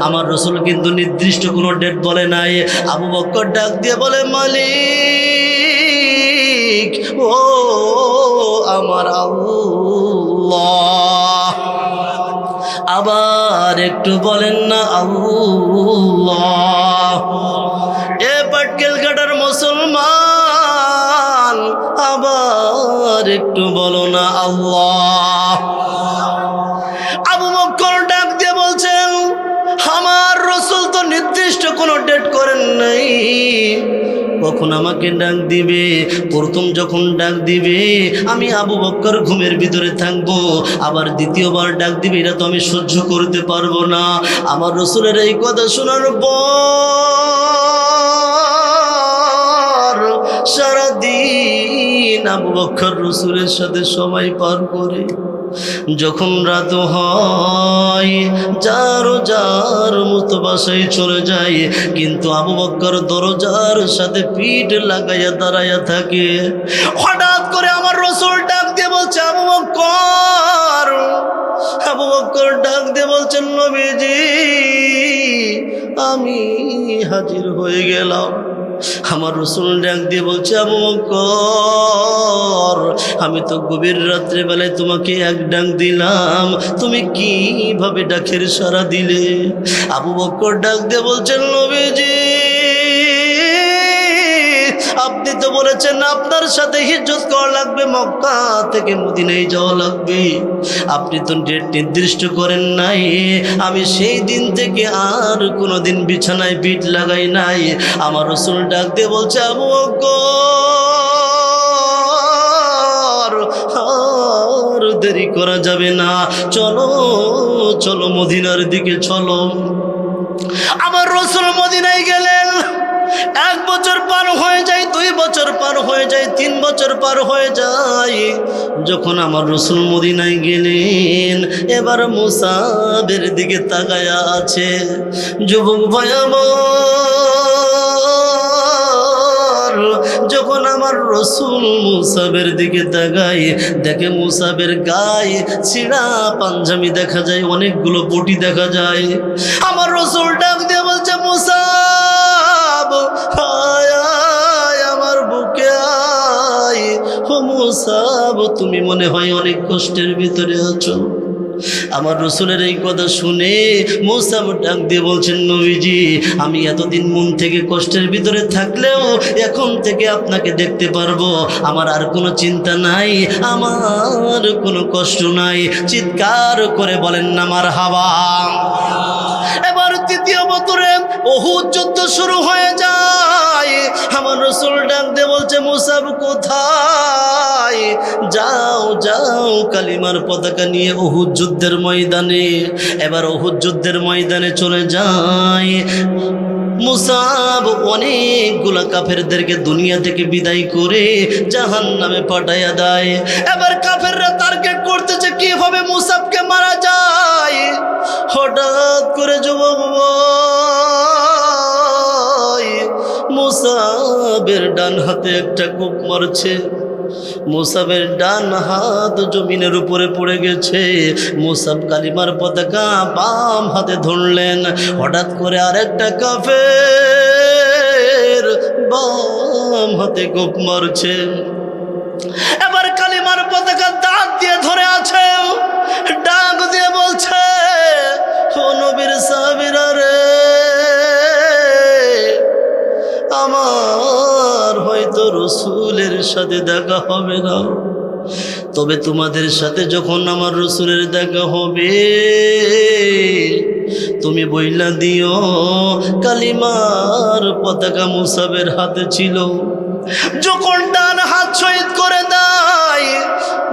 S1: আমার রাসূল কিন্তু নির্দিষ্ট কোনো ডেট বলে নাই। আবু বকর ডাক দিয়ে বলে, মালিক ও আমার আল্লাহ, আবার একটু বলেন না আল্লাহ। এ পাটকেল ঘাটার মুসলমান, আবার একটু বলো না আল্লাহ। আবু বকর ডাক দিয়ে বলছেন, আমার রাসূল তো নির্দিষ্ট কোনো ডেট করেন নাই, কখন আমাকে ডাক দিবে, প্রথম যখন ডাক দিবে আমি আবু বকর ঘুমের ভিতরে থাকবো, আবার দ্বিতীয়বার ডাক দিবে, এটা তো আমি সহ্য করতে পারবো না। আমার রাসূলের এই কথা শোনার পর সারাদিন আবু বকর রাসূলের সাথে সময় পার করে। যখন রাত হয় যার যার মতো বাসায় চলে যায়, কিন্তু আবু বকর দরজার সাথে পিঠ লাগাইয়া দাঁড়াইয়া থাকে। হঠাৎ করে আমার রাসূল ডাক দিয়ে বলছে, আবু বকর। আবু বকর ডাক দিয়ে বলছেন, নবীজি আমি হাজির হয়ে গেলাম। আমার রাসূল ডাক দিয়ে বলছে, আবু বকর আমি তো গভীর রাত্রে বেলায় তোমাকে এক ডাক দিলাম, তুমি কিভাবে ডাকের সাড়া দিলে? আবু বকর ডাক দিয়ে বলছেন, নবীজি আপনি তো বলেছেন আপনার সাথে হিজরত করা লাগবে, মক্কা থেকে মদিনায় যাওয়া লাগবে, আপনি তো ডেট নির্দিষ্ট করেন নাই। আমি সেই দিন থেকে আর কোনোদিন বিছানায় পিঠ লাগাই নাই। আমার রাসূল ডাক দিয়ে বলছে, আবু বকর আর দেরি করা যাবে না, চলো চলো মদিনার দিকে চলো। আমার রাসূল মদিনায় গেলেন। 1 বছর পার হয়ে যায়, 2 বছর পার হয়ে যায়, 3 বছর পার হয়ে যায়। যখন আমার রাসূল মদিনায় গেলেন, এবার মুসাবের দিকে তাকায়া আছে। যুবক ভাই আমার, যখন আমার রাসূল মুসাবের দিকে তাকায়, দেখে মুসাবের গায়ে ছিঁড়া পাঞ্জাবি দেখা যায়, অনেকগুলো বটি দেখা যায়। আমার রাসূল ডাক দিয়ে বলছে, মুসাব আয় আয় আমার বুকে আয়। ও মুসাব তুমি মনে হয় অনেক কষ্টের ভিতরে আছো, আমার রসুলের এই কথা শুনে মুসাব ডাক দিয়ে বলছেন, নবীজি আমি এতদিন মন থেকে কষ্টের ভিতরে থাকলেও এখন থেকে আপনাকে দেখতে পারবো, আমার আর কোনো চিন্তা নাই, আমার কোনো কষ্ট নাই। চিৎকার করে বলেন না মারহাবা। এবার তৃতীয় বছরে উহুদ যুদ্ধ শুরু হয়ে যায়। আমার রাসূল ডাক দিয়ে বলছে, মুসাব কোথায়? যাও যাও কালিমার পতাকা নিয়ে উহুদ যুদ্ধের ময়দানে। এবার উহুদ যুদ্ধের ময়দানে চলে যায়। মুসাব অনেকগুলা কাফেরদেরকে দুনিয়া থেকে বিদায় করে জাহান্নামে পাঠাইয়া দেয়। এবার কাফেররা টার্গেট করতেছে কিভাবে মুসাবকে মারা যায়। হঠাৎ করে যুবক মুসাবের ডান হাতে একটা কোপ মারছে। মুসাবের ডান হাত জমিনের উপরে পড়ে গেছে। মুসাব কালিমার পতাকা বাম হাতে ধরলেন। হঠাৎ করে আরেকটা কাফের বাম হাতে কোপ মারছে। এবার কালিমার পতাকা দাঁত দিয়ে ধরে আছে, ডাক দিয়ে বলছে, ও নবীর সাহাবীরা রে, আমার হয়তো রসুলের সাথে দেখা হবে না, তবে তোমাদের সাথে যখন আমার রসুলের দেখা হবে তুমি বইলা দিও কালিমার পতাকা মুসাবের হাতে ছিল। যখন ডান হাত শহীদ করে দেয়,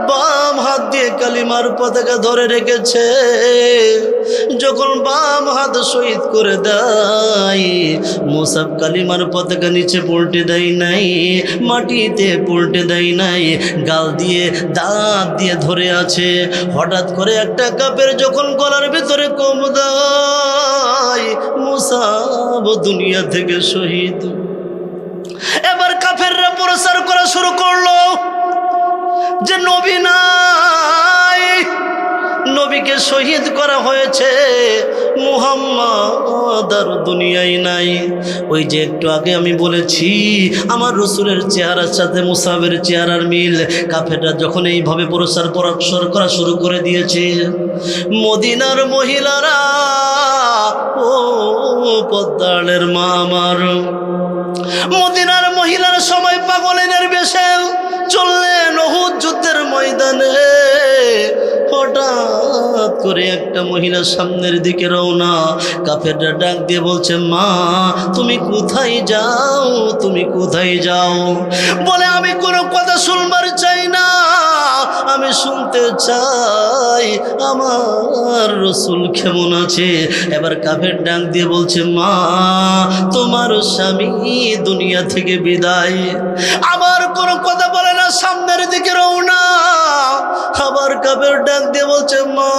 S1: বাম হাত দিয়ে কালিমার পতাকা ধরে রেখেছে। যখন বাম হাত শহীদ করে দেয়, মুসাব কালিমার পতাকা নিচে পল্টে দেয় নাই, মাটিতে পল্টে দেয় নাই, গাল দিয়ে দাঁত দিয়ে ধরে আছে। হঠাৎ করে একটা কাপের যখন গলার ভিতরে কম দেয়, মুসাব দুনিয়া থেকে শহীদ। এবার কাফেররা প্রচার করা শুরু করলো যে নবী নাই, নবীকে শহীদ করা হয়েছে, মুহাম্মদ আর দুনিয়ায় নাই। ওই যে একটু আগে আমি বলেছি আমার রসুলের চেহারার সাথে মুসাবের চেহারার মিল। কাফেররা যখন এইভাবে প্রচার করা শুরু করে দিয়েছে, মদিনার মহিলারা, ও পদ্মালের মা আমার, মদিনার মহিলার সময় পাগলের বেশে চললেন উহুদ যুদ্ধের ময়দানে। হঠাৎ করে একটা মহিলা সামনের দিকে রওনা। কাফেররা ডাক দিয়ে বলছে, মা তুমি কোথায় যাও, তুমি কোথায় যাও? বলে আমি কোনো কথা শুনবার চাই না, আমি শুনতে চাই আমার রসুল কেমন আছে। এবার কাফের ডাক দিয়ে বলছে, মা তোমার স্বামী দুনিয়া থেকে বিদায়। আবার কোনো কথা বলে না, সামনের দিকে রওনা। আবার কাফের ডাক দিয়ে বলছে, মা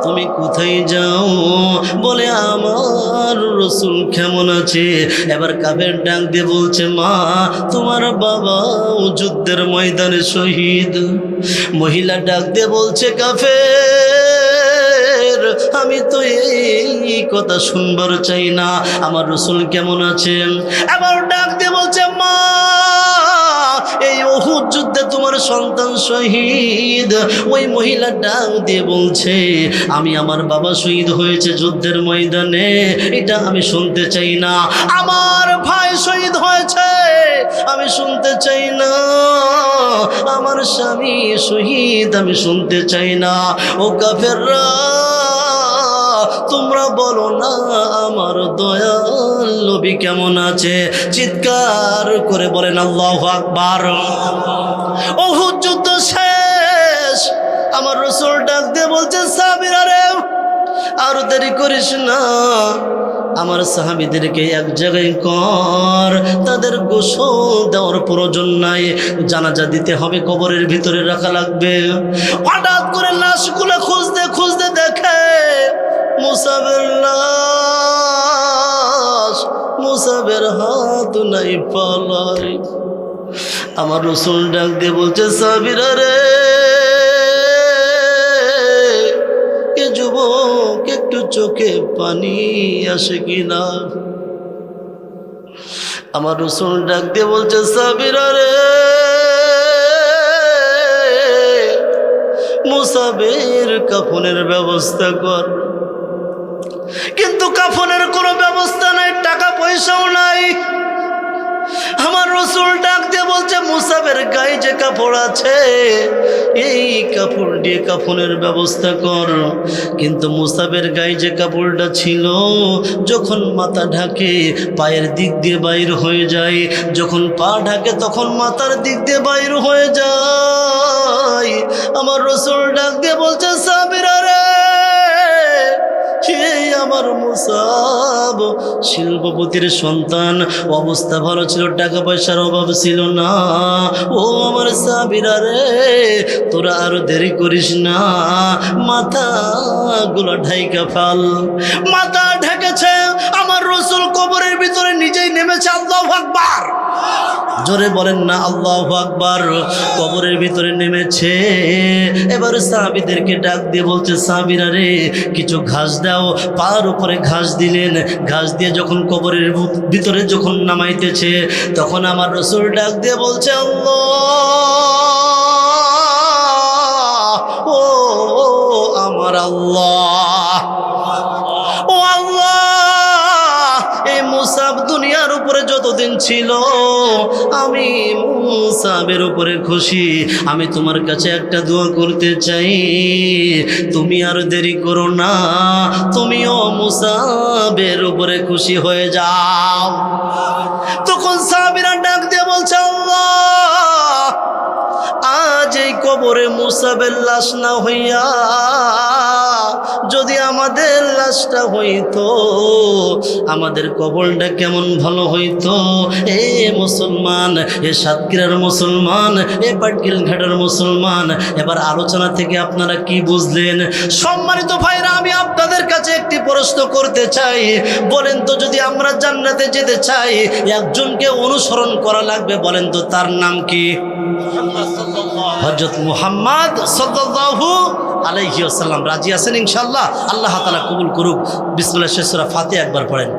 S1: তুমি কোথায় যাও? বলে আমার রসুল কেমন আছে। এবার কাফের ডাক দিয়ে বলছে, মা তোমার বাবাও যুদ্ধের ময়দানে শহীদ। মহিলা ডাক দিয়ে বলছে, কাফের আমি তো এই কথা শুনবার চাই না, আমার রসুল কেমন আছেন। এবার ডাক দিয়ে বলছে, মা এই উহুদ যুদ্ধে তোমার সন্তান শহীদ। ওই মহিলা ডাক দিয়ে বলছে, আমি আমার বাবা শহীদ হয়েছে যুদ্ধের ময়দানে, এটা আমি শুনতে চাই না। আমার ভাই শহীদ হয়েছে, আমি শুনতে চাই না। আমার স্বামী শহীদ, আমি শুনতে চাই না। ও কাফেররা তোমরা বলো না আমার দয়াল নবী কেমন আছে। চিৎকার করে বলেন আল্লাহু আকবার। উহুদ যুদ্ধ শেষ। আমার রাসূল ডাক দিয়ে বলছে, সাহাবীরা রে আর দেরি করিস না, আমার সাহাবীদেরকে এক জায়গায় কর, তাদের গোসল দেওয়ার প্রয়োজন নাই, জানাজা দিতে হবে, কবরের ভিতরে রাখা লাগবে। হঠাৎ করে লাশগুলো খুঁজতে খুঁজতে দেখে মুসাবের লাশ, মুসাবের হাত নাই, পালাই। আমার রাসূল ডাক দিয়ে বলছে, সাহাবীরা রে এ যুবক একটু চোখে পানি আসে কিনা। আমার রাসূল ডাক দিয়ে বলছে, সাহাবীরা রে মুসাবের কাফনের ব্যবস্থা কর। কিন্তু কাফনের কোনো ব্যবস্থা নাই, টাকা পয়সাও নাই। আমার রাসূল ডাক দিয়ে বলছে মুসাবের গায়ে যে কাপড় আছে এই কাপড় দিয়ে কাফনের ব্যবস্থা কর। কিন্তু মুসাবের গায়ে যে কাপড়টা ছিল যখন মাথা ঢাকে পায়ের দিক দিয়ে বাইর হয়ে যায়, যখন পা ঢাকে তখন মাথার দিক দিয়ে বাইর হয়ে যায়। আমার রাসূল ডাক দিয়ে বলছে সাহাবীরা রে, আমার মুসাব শিল্পপতির সন্তান, অবস্থা ভালো ছিল, টাকা পয়সার অভাব ছিল না। ও আমার সাহাবীরা রে, তোরা আরো দেরি করিস না, মাথাগুলো ঢাইকা ফেল। মাথা ঢেকেছে, আমার রাসূল কবরের ভিতরে নিজেই নেমেছে। আল্লাহু আকবার, জোরে বলেন না আল্লাহু আকবার। কবরের ভিতরে নেমেছে। এবার সাহাবীদেরকে ডাক দিয়ে বলছে সাহাবীরা রে, কিছু ঘাস দাও। পার উপরে ঘাস দিলেন। ঘাস দিয়ে যখন কবরের ভিতরে যখন নামাইতেছে তখন আমার রাসূল ডাক দিয়ে বলছে আল্লাহ, ও আমার আল্লাহ, ও আল্লাহ, এই মুসাব দুনিয়ার উপরে যতদিন ছিল আমি মুসাবের উপরে খুশি। আমি তোমার কাছে একটা দোয়া করতে চাই, তুমি আর দেরি করো না, তুমিও মুসাবের উপরে খুশি হয়ে যাও। তখন সাহাবীরা ডাক দিয়ে বলছে আল্লাহ, আজ এই কবরে মুসাবের লাশ না হইয়া যদি আমাদের লাশটা হইতো, আমাদের কবরটা কেমন ভালো হইতো। এ মুসলমান, এ সাতক্ষীরার মুসলমান, এ পাটকেল ঘাটার মুসলমান, এবার আলোচনা থেকে আপনারা কি বুঝলেন? সম্মানিত ভাইরা, আমি আপনাদের কাছে একটি প্রশ্ন করতে চাই। বলেন তো, যদি আমরা জান্নাতে যেতে চাই একজনকে অনুসরণ করা লাগবে, বলেন তো তার নাম কি? হযরত মুহাম্মদ সাল্লাল্লাহু আলাইহি ওয়াসাল্লাম। রাজি আছেন ইনশাআল্লাহ? আল্লাহ তাআলা কবুল করুক। বিসমিল্লাহ, সূরা ফাতিহা একবার পড়েন।